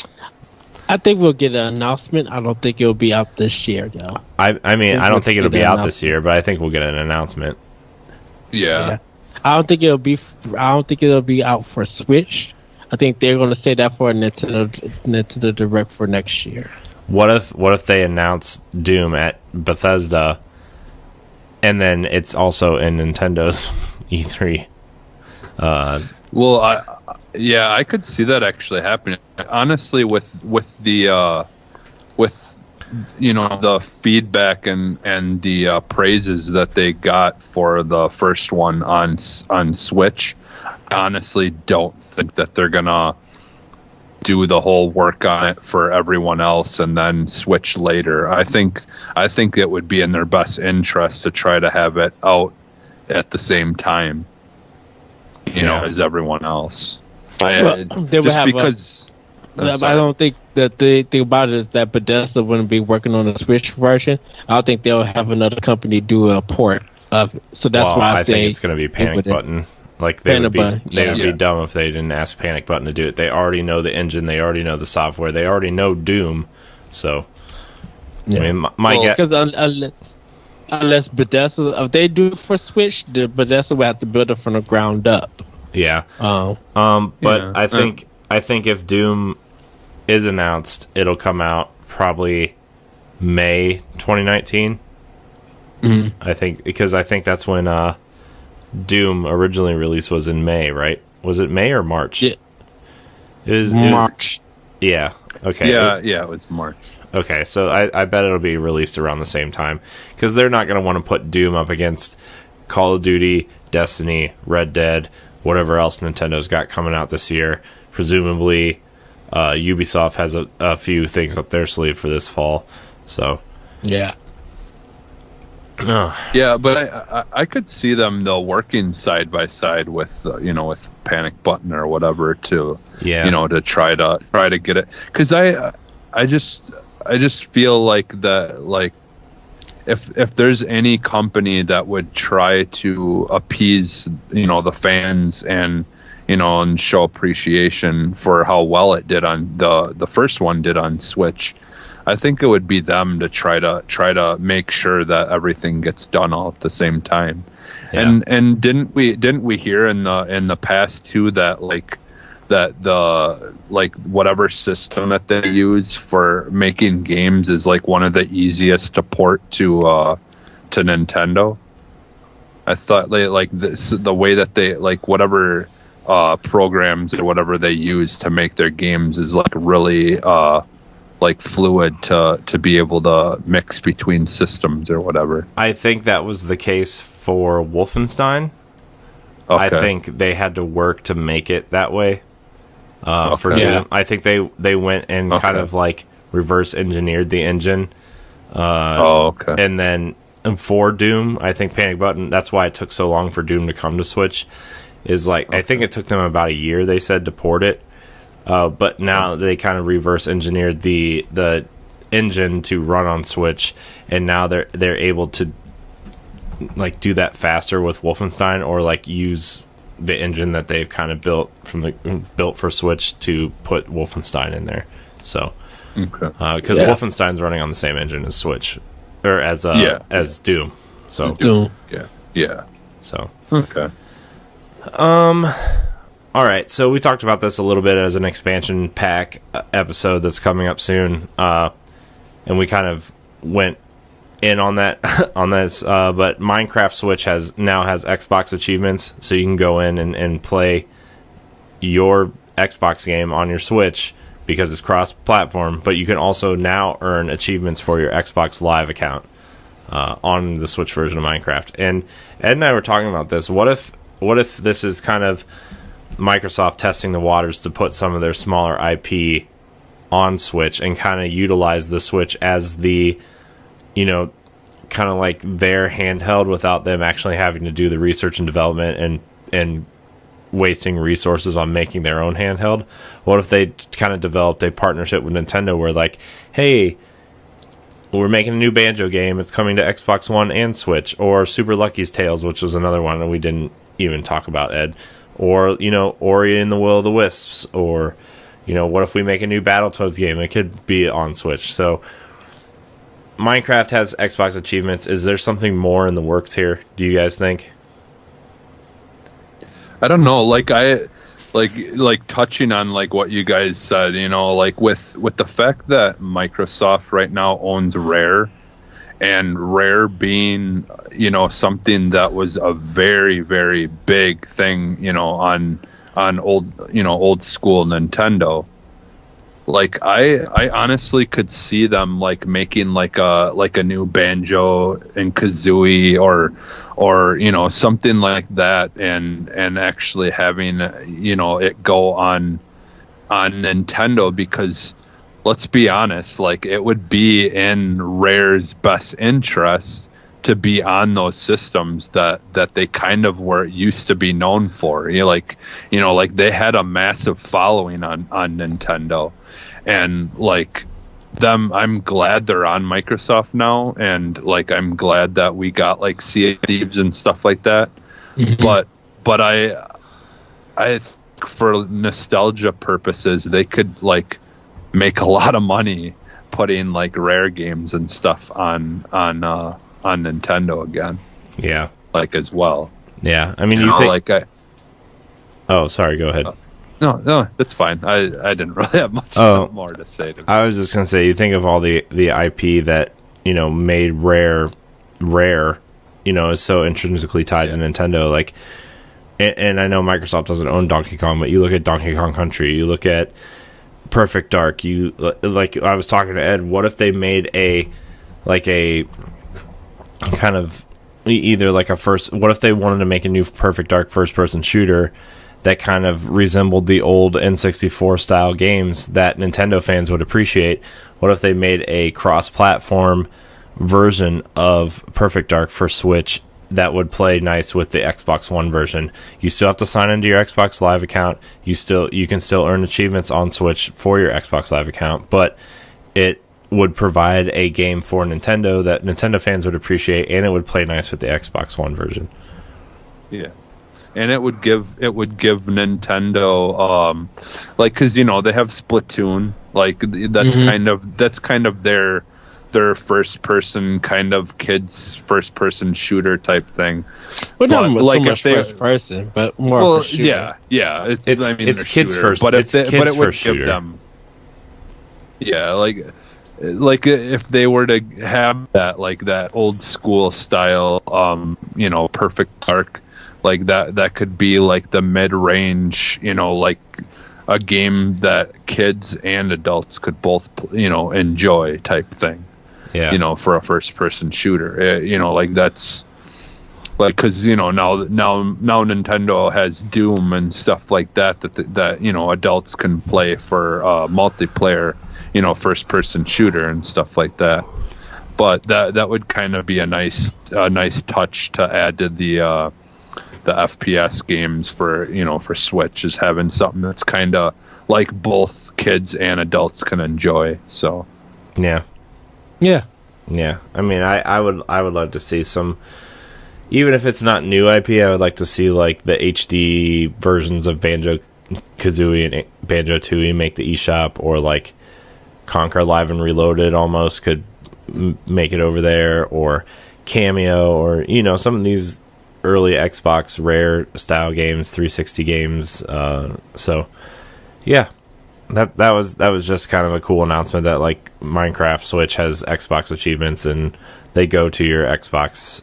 B: I think we'll get an announcement. I don't think it'll be out this year, though.
A: I don't think it'll be out this year, but I think we'll get an announcement.
C: Yeah.
B: I don't think it'll be out for Switch. I think they're going to say that for a Nintendo Direct for next year.
A: What if they announce Doom at Bethesda, and then it's also in Nintendo's E3?
C: Well, I could see that actually happening. Honestly, with the the feedback and the praises that they got for the first one on Switch, I honestly don't think that they're gonna do the whole work on it for everyone else and then switch later. I think it would be in their best interest to try to have it out at the same time, as everyone else. I
B: don't think that the thing about it is that Bethesda wouldn't be working on a Switch version. I don't think they'll have another company do a port of it. So that's why I say
A: think it's going to be Panic Button. Like they would be dumb if they didn't ask Panic Button to do it. They already know the engine. They already know the software. They already know Doom. So, yeah. I mean, my guess,
B: because unless Bethesda, if they do it for Switch, the Bethesda will have to build it from the ground up.
A: Yeah. But I think if Doom is announced, it'll come out probably May 2019.
B: Mm-hmm.
A: I think that's when Doom originally released was in May, right? Was it May or March?
B: Yeah.
A: It was
B: March.
A: Yeah. Okay.
C: Yeah, it was March.
A: Okay, so I bet it'll be released around the same time, because they're not going to want to put Doom up against Call of Duty, Destiny, Red Dead, whatever else Nintendo's got coming out this year. Presumably, Ubisoft has a few things up their sleeve for this fall. So,
B: yeah.
C: Yeah, but I could see them though working side by side with with Panic Button or whatever to to try to get it, because I just feel like that, like if there's any company that would try to appease the fans and and show appreciation for how well it did on the first one did on Switch, I think it would be them to try to make sure that everything gets done all at the same time. Yeah. And didn't we hear in the past too that whatever system that they use for making games is like one of the easiest to port to Nintendo? I thought the way that they whatever programs or whatever they use to make their games is like really like fluid to be able to mix between systems or whatever.
A: I think that was the case for Wolfenstein.
C: Okay.
A: I think they had to work to make it that way. For Doom,
B: Yeah.
A: I think they went and kind of like reverse engineered the engine.
C: Okay.
A: And then for Doom, I think Panic Button. That's why it took so long for Doom to come to Switch. Is like I think it took them about a year. They said to port it, but now they kind of reverse engineered the engine to run on Switch, and now they're able to like do that faster with Wolfenstein, or like use the engine that they've kind of built for Switch to put Wolfenstein in there. So, because Wolfenstein's running on the same engine as Switch, or as Doom. So
B: Doom.
C: Yeah.
A: So
C: Okay.
A: all right. So we talked about this a little bit as an expansion pack episode that's coming up soon, and we kind of went in on that on this. But Minecraft Switch now has Xbox achievements, so you can go in and play your Xbox game on your Switch because it's cross-platform. But you can also now earn achievements for your Xbox Live account on the Switch version of Minecraft. And Ed and I were talking about this. What if this is kind of Microsoft testing the waters to put some of their smaller IP on Switch and kind of utilize the Switch as the, kind of like their handheld without them actually having to do the research and development and wasting resources on making their own handheld? What if they kind of developed a partnership with Nintendo where like, hey, we're making a new Banjo game, it's coming to Xbox One and Switch, or Super Lucky's Tales, which was another one that we didn't even talk about, Ed, or Ori and the Will of the Wisps, or what if we make a new Battletoads game? It could be on Switch. So Minecraft has Xbox achievements. Is there something more in the works here, do you guys think?
C: I don't know. Like touching on like what you guys said, like with the fact that Microsoft right now owns Rare, and Rare being something that was a very, very big thing on old school Nintendo. Like I honestly could see them like making like a new Banjo and Kazooie or something like that, and actually having it go on Nintendo, because let's be honest, like it would be in Rare's best interest to be on those systems that they kind of were used to be known for. Like they had a massive following on Nintendo, and like them, I'm glad they're on Microsoft now, and like I'm glad that we got like Sea of Thieves and stuff like that. Mm-hmm. But I for nostalgia purposes, they could like make a lot of money putting like Rare games and stuff on Nintendo again.
A: Yeah.
C: Like as well.
A: Yeah. I mean, you think
C: like
A: Oh, sorry, go ahead.
C: No, that's fine. I didn't really have much more to say to
A: I was just going to say, you think of all the IP that, made Rare, is so intrinsically tied to Nintendo, like, and I know Microsoft doesn't own Donkey Kong, but you look at Donkey Kong Country, you look at Perfect Dark, you like I was talking to Ed, what if they made a kind of either like what if they wanted to make a new Perfect Dark first person shooter that kind of resembled the old N64 style games that Nintendo fans would appreciate? What if they made a cross-platform version of Perfect Dark for Switch that would play nice with the Xbox One version? You still have to sign into your Xbox Live account. You can still earn achievements on Switch for your Xbox Live account, but it would provide a game for Nintendo that Nintendo fans would appreciate, and it would play nice with the Xbox One version. Yeah.
C: And it would give Nintendo like, because they have Splatoon, like that's kind of their first person kind of kids first person shooter type thing.
B: Well, not like so much first person, but more.
C: Yeah.
A: It's kids
C: shooter,
A: first,
C: but
A: it
C: would give them. Yeah, like if they were to have that like that old school style, Perfect Dark. like that could be like the mid-range, like a game that kids and adults could both, enjoy type thing.
A: Yeah.
C: For a first-person shooter. Like that's like, because now Nintendo has Doom and stuff like that adults can play for multiplayer, first-person shooter and stuff like that. But that would kind of be a nice touch to add to the FPS games for Switch, is having something that's kind of like both kids and adults can enjoy. So
A: Yeah. I mean, I would love to see some, even if it's not new IP, I would like to see like the HD versions of Banjo-Kazooie and Banjo-Tooie make the eShop, or like Conquer Live and Reloaded almost could make it over there, or Cameo, or some of these early Xbox Rare style games, 360 games. So yeah, that was just kind of a cool announcement that like Minecraft Switch has Xbox achievements, and they go to your Xbox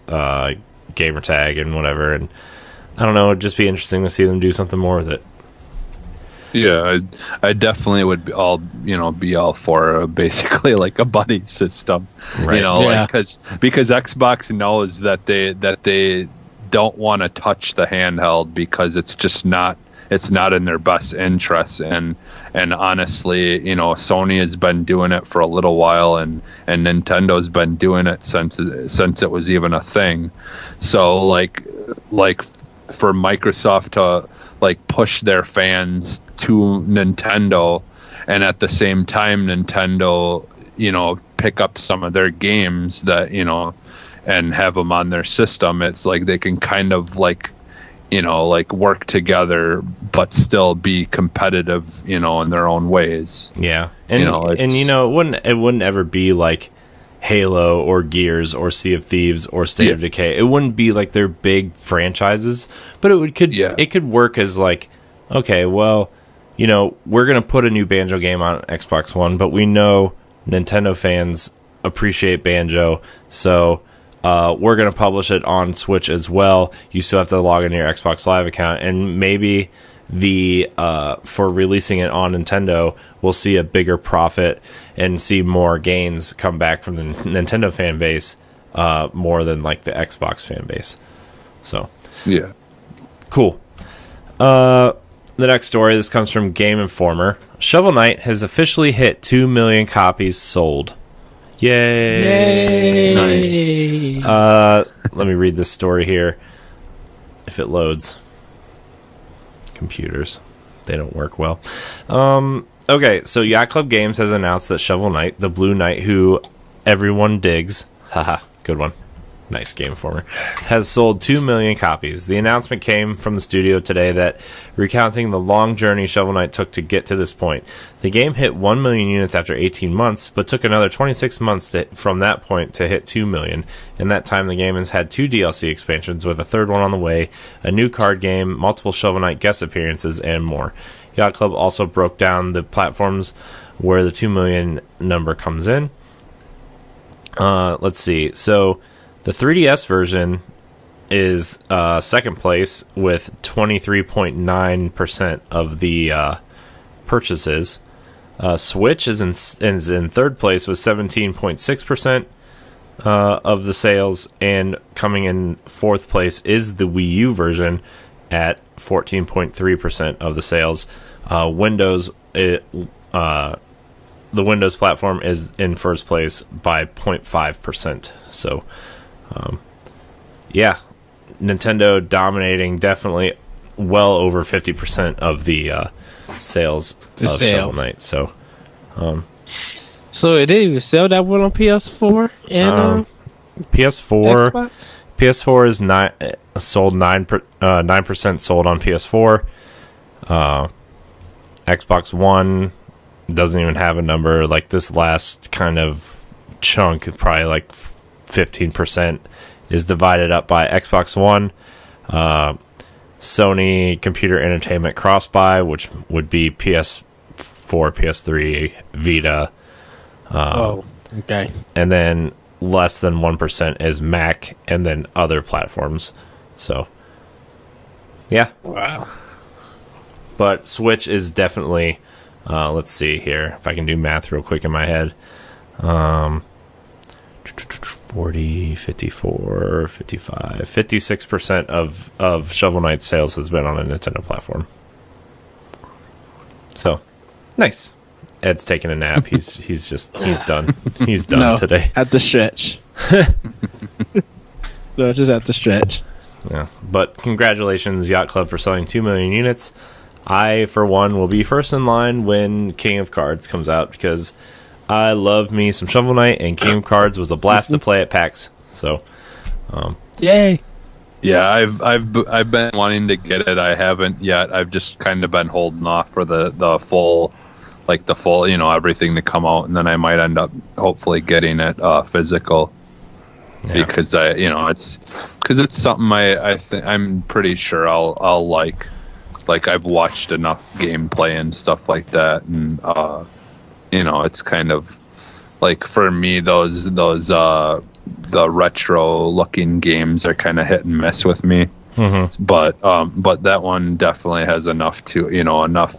A: gamer tag and whatever. And I don't know, it'd just be interesting to see them do something more with it.
C: Yeah, I definitely would be all for basically like a buddy system,
A: Right.
C: like because Xbox knows that they don't want to touch the handheld, because it's just not in their best interest. And honestly, Sony has been doing it for a little while, and Nintendo's been doing it since it was even a thing. So like for Microsoft to like push their fans to Nintendo, and at the same time Nintendo pick up some of their games that and have them on their system, it's like they can kind of like work together but still be competitive in their own ways.
A: Yeah. And it wouldn't ever be like Halo or Gears or Sea of Thieves or State of Decay. It wouldn't be like their big franchises, but it could work as like, okay, well, we're going to put a new Banjo game on Xbox One, but we know Nintendo fans appreciate Banjo, so we're going to publish it on Switch as well. You still have to log into your Xbox Live account, and maybe for releasing it on Nintendo, we'll see a bigger profit and see more gains come back from the Nintendo fan base, more than like the Xbox fan base. So
C: yeah,
A: cool. The next story, this comes from Game Informer. Shovel Knight has officially hit 2 million copies sold. Yay!
C: Nice.
A: Let me read this story here, if it loads. Computers, they don't work well. Okay, so Yacht Club Games has announced that Shovel Knight, the Blue Knight who everyone digs, haha, good one, nice Game Informer, has sold 2 million copies. The announcement came from the studio today, that recounting the long journey Shovel Knight took to get to this point. The game hit 1 million units after 18 months, but took another 26 months from that point to hit 2 million. In that time, the game has had 2 DLC expansions, with a third one on the way, a new card game, multiple Shovel Knight guest appearances, and more. Yacht Club also broke down the platforms where the 2 million number comes in. Let's see. So the 3DS version is second place with 23.9% of the purchases. Switch is in third place with 17.6% of the sales, and coming in fourth place is the Wii U version at 14.3% of the sales. The Windows platform is in first place by 0.5%. So yeah, Nintendo dominating, definitely well over 50% of the sales of Shovel Knight. So
B: so it didn't even sell that one on PS4 and
A: PS4.
B: Xbox?
A: PS4 is 9% sold on PS4. Xbox One doesn't even have a number. Like this last kind of chunk, probably like 15%, is divided up by Xbox One, Sony Computer Entertainment cross-buy, which would be PS4, PS3, Vita.
B: Okay.
A: And then less than 1% is Mac, and then other platforms. So Yeah.
B: Wow.
A: But Switch is definitely, let's see here, if I can do math real quick in my head. 40, 54, 55, 56% of Shovel Knight sales has been on a Nintendo platform. So, nice. Ed's taking a nap. He's done. He's done today.
B: At the stretch. No, just at the stretch.
A: Yeah. But congratulations, Yacht Club, for selling 2 million units. I, for one, will be first in line when King of Cards comes out, because I love me some Shovel Knight, and King of Cards was a blast to play at PAX. So,
B: yay!
C: Yeah, I've been wanting to get it. I haven't yet. I've just kind of been holding off for the full, everything to come out, and then I might end up hopefully getting it physical. Yeah. Because it's something I'm pretty sure I'll like. Like, I've watched enough gameplay and stuff like that, and it's kind of like, for me, those the retro looking games are kind of hit and miss with me.
A: Mm-hmm.
C: But that one definitely has enough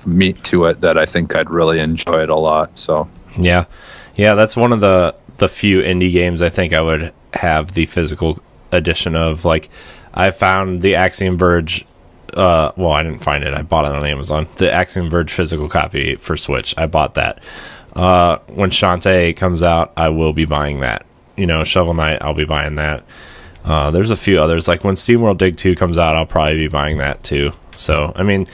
C: meat to it that I think I'd really enjoy it a lot. So
A: yeah, that's one of the few indie games I think I would have the physical edition of. Like, I found the Axiom Verge. Well, I didn't find it. I bought it on Amazon. The Axiom Verge physical copy for Switch. I bought that. When Shantae comes out, I will be buying that. Shovel Knight, I'll be buying that. There's a few others. Like, when SteamWorld Dig 2 comes out, I'll probably be buying that too. So, I mean,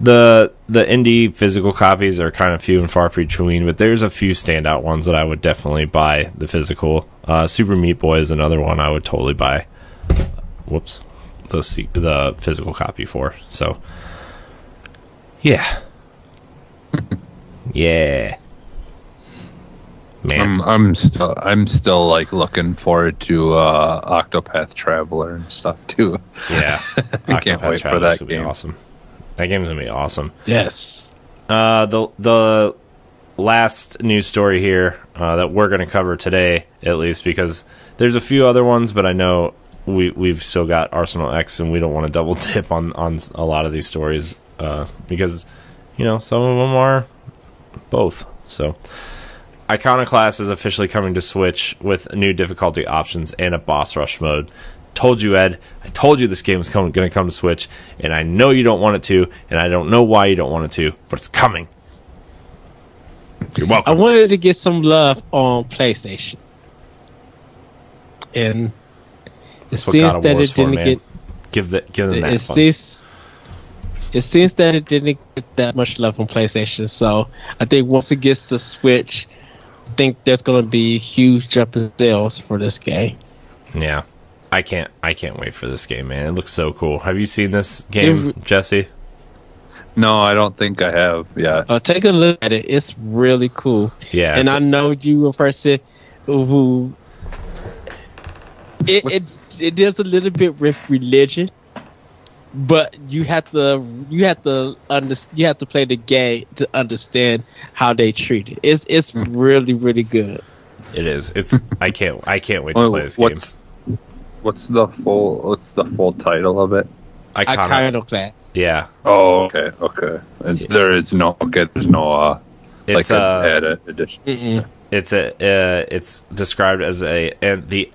A: the indie physical copies are kind of few and far between, but there's a few standout ones that I would definitely buy the physical. Super Meat Boy is another one I would totally buy. Whoops. The physical copy for. So, yeah. Yeah. Man,
C: I'm still like looking forward to Octopath Traveler and stuff too.
A: Yeah.
C: I can't wait for that game.
A: Awesome. That game's gonna be awesome.
B: Yes.
A: The last news story here that we're gonna cover today, at least, because there's a few other ones, but I know we've still got Arsenal X, and we don't want to double dip on a lot of these stories because some of them are both. So, Iconoclast is officially coming to Switch with new difficulty options and a boss rush mode. Told you, Ed. I told you this game was going to come to Switch, and I know you don't want it to, and I don't know why you don't want it to, but it's coming. You're welcome.
B: I wanted to get some love on PlayStation, and it seems that it didn't get.
A: Give them that.
B: It seems that it didn't get that much love on PlayStation. So I think once it gets to Switch, I think there's going to be huge jump in sales for this game.
A: Yeah, I can't wait for this game, man. It looks so cool. Have you seen this game, Jesse?
C: No, I don't think I have. Yeah.
B: Take a look at it. It's really cool.
A: Yeah,
B: and I know you a person who. It deals a little bit with religion, but you have to play the game to understand how they treat it. It's really, really good.
A: It is. I can't wait to play this game.
C: What's the full title of it?
B: Iconoclast.
A: Yeah.
C: Oh, okay. And there's no like an edit edition.
B: Mm-mm.
A: It's described as an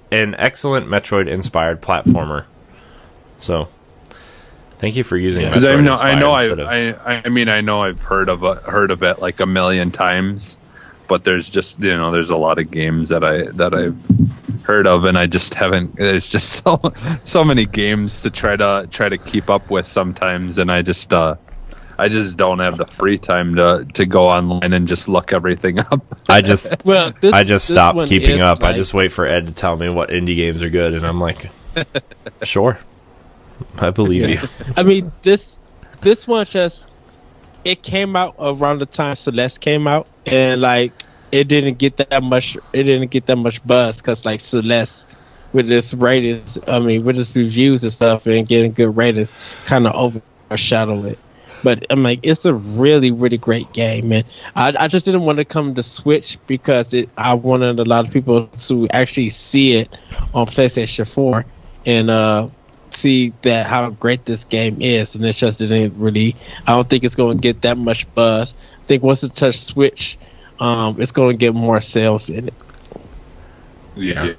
A: excellent Metroid-inspired platformer. So, thank you for using Metroid.
C: I know I've heard of it like a million times, but there's just there's a lot of games that I've heard of, and I just haven't. There's just so many games to try to keep up with sometimes, and I just don't have the free time to go online and just look everything up.
A: I just stopped keeping up. I just wait for Ed to tell me what indie games are good, and I'm like, sure, I believe you.
B: I mean, this one it came out around the time Celeste came out, and like it didn't get that much buzz because like Celeste with its ratings, with its reviews and stuff and getting good ratings, kind of overshadow it. But I'm like, it's a really, really great game, man. I just didn't want to come to Switch because I wanted a lot of people to actually see it on PlayStation 4 and see that how great this game is, and it's just didn't really. I don't think it's going to get that much buzz. I think once it touches Switch, it's going to get more sales in it.
C: Yeah.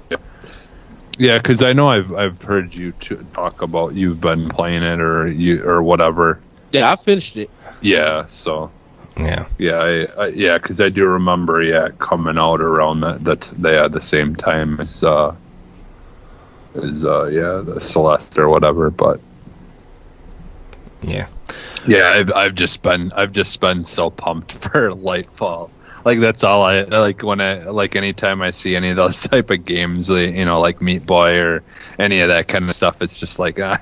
C: Yeah, because I know I've heard you talk about you've been playing it or whatever.
B: Yeah, I finished it.
C: Yeah, so
A: Yeah.
C: yeah, because I do remember coming out around that they had the same time as the Celeste or whatever, but
A: Yeah.
C: I've just been so pumped for Lightfall. Like that's all I like when I like anytime I see any of those type of games, like Meat Boy or any of that kind of stuff. It's just like I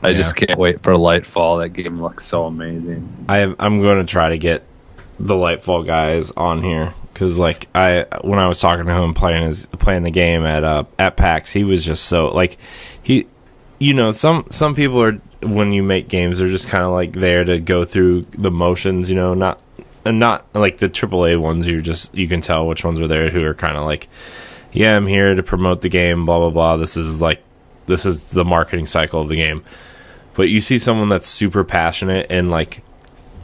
C: just can't wait for Lightfall. That game looks so amazing.
A: I'm going to try to get the Lightfall guys on here because like when I was talking to him playing the game at PAX, he was just so like some people are, when you make games, they're just kind of like there to go through the motions, not like the AAA ones. You can tell which ones are there who are kind of like, yeah, I'm here to promote the game, blah blah blah. This is the marketing cycle of the game. But you see someone that's super passionate and like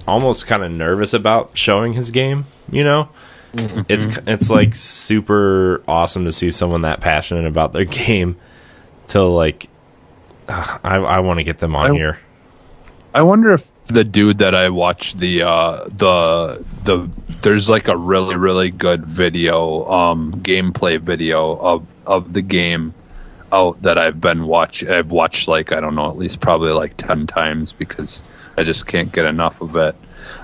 A: almost kind of nervous about showing his game. Mm-hmm. It's like super awesome to see someone that passionate about their game. To like, I want to get them on here.
C: I wonder if the dude that I watched the there's like a really really good video gameplay video of the game out that I've watched like I don't know, at least probably like 10 times because I just can't get enough of it.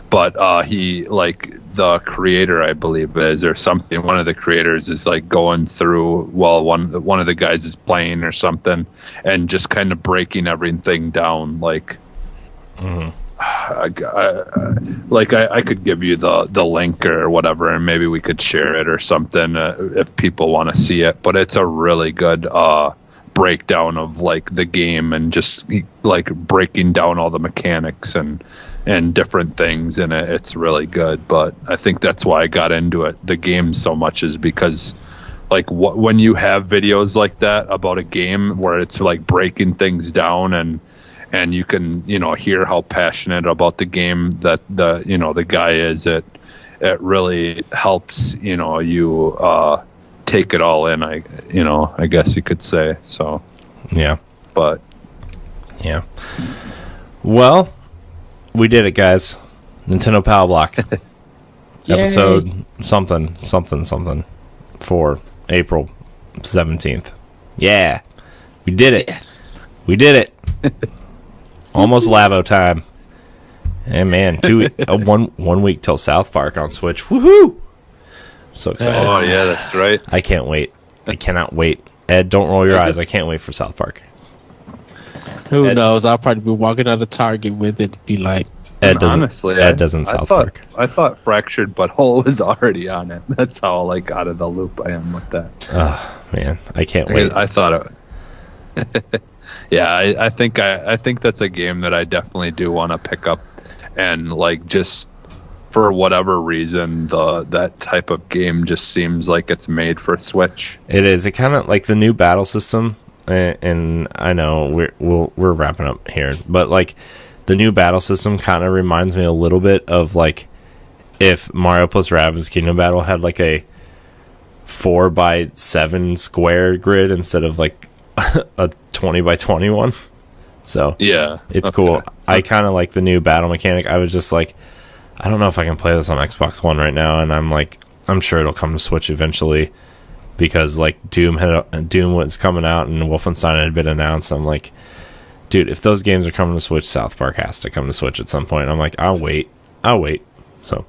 C: But he, like the creator, I believe it is, or something, one of the creators is like going through while one of the guys is playing or something and just kind of breaking everything down like I could give you the link or whatever, and maybe we could share it or something if people want to see it. But it's a really good breakdown of like the game and just like breaking down all the mechanics and different things in it. It's really good. But I think that's why I got into the game so much, is because like when you have videos like that about a game where it's like breaking things down and you can, hear how passionate about the game that the guy is. It really helps, you take it all in. I guess you could say so.
A: Yeah.
C: But
A: yeah. Well, we did it, guys. Nintendo Power Block episode something for April 17th. Yeah, we did it.
B: Yes,
A: we did it. Almost Labo time. And man, 1 week till South Park on Switch. Woohoo! So excited.
C: Oh yeah, that's right.
A: I can't wait. I cannot wait. Ed, don't roll your eyes. I can't wait for South Park.
B: Who knows? I'll probably be walking out of Target with it. Be like,
A: Ed doesn't.
C: Honestly,
A: Ed doesn't South Park.
C: I thought Fractured Butthole was already on it. That's how like out of the loop I am with that.
A: Oh man, I can't wait.
C: I thought it. Yeah, I think that's a game that I definitely do want to pick up, and like just for whatever reason, that type of game just seems like it's made for Switch.
A: It is. It kind of like the new battle system, and I know we're wrapping up here, but like the new battle system kind of reminds me a little bit of like if Mario plus Rabbids Kingdom Battle had like a 4x7 square grid instead of like a 20x20 one. So
C: yeah,
A: it's cool. I kind of like the new battle mechanic. I was just like, I don't know if I can play this on Xbox One right now, and I'm sure it'll come to Switch eventually because like Doom was coming out and Wolfenstein had been announced. I'm like, dude, if those games are coming to Switch, South Park has to come to Switch at some point. I'm like, I'll wait. So,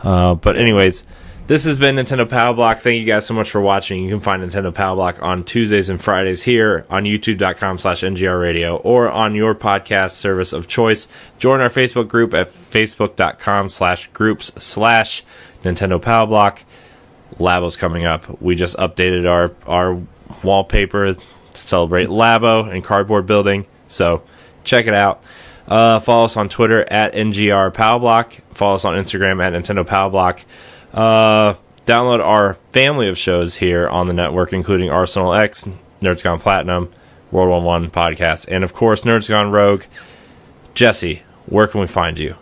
A: but anyways, this has been Nintendo Power Block. Thank you guys so much for watching. You can find Nintendo Power Block on Tuesdays and Fridays here on youtube.com/NGR Radio or on your podcast service of choice. Join our Facebook group at facebook.com/groups/Nintendo Power Block. Labo's coming up. We just updated our wallpaper to celebrate Labo and cardboard building. So check it out. Follow us on Twitter at NGR Power Block. Follow us on Instagram at Nintendo Power Block. Download our family of shows here on the network, including Arsenal X, Nerds Gone Platinum, World 1 podcast, and of course, Nerds Gone Rogue. Jesse, where can we find you?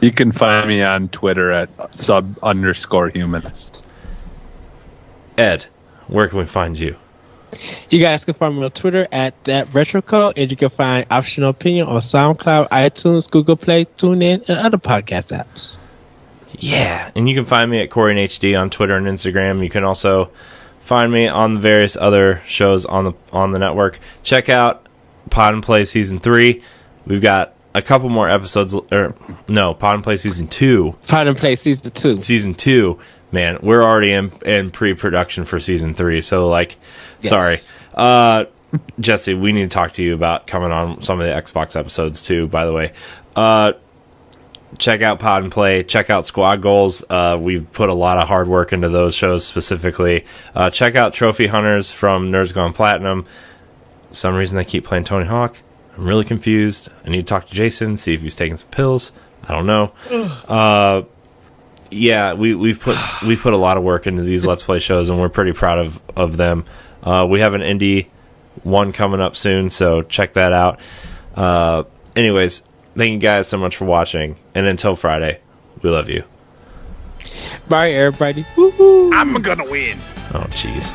C: You can find me on Twitter at @sub_humanist.
A: Ed, where can we find you?
B: You guys can find me on Twitter at @RetroCode, and you can find Optional Opinion on SoundCloud, iTunes, Google Play, TuneIn, and other podcast apps.
A: Yeah, and you can find me at Corey and HD on Twitter and Instagram. You can also find me on the various other shows on the network. Check out Pod and Play Season 3. We've got a couple more episodes, Pod and Play Season 2.
B: Pod and Play Season 2.
A: Season 2, man, we're already in pre-production for Season 3, so, like,
B: Yes.
A: sorry. Jesse, we need to talk to you about coming on some of the Xbox episodes, too, by the way. Check out Pod and Play. Check out Squad Goals. We've put a lot of hard work into those shows specifically. Check out Trophy Hunters from Nerds Gone Platinum. Some reason they keep playing Tony Hawk. I'm really confused. I need to talk to Jason, see if he's taking some pills. I don't know. Yeah, we've put a lot of work into these Let's Play shows, and we're pretty proud of them. We have an indie one coming up soon, so check that out. Anyways, thank you guys so much for watching, and until Friday, we love you.
B: Bye, everybody. Woo-hoo.
C: I'm gonna win.
A: Oh, jeez.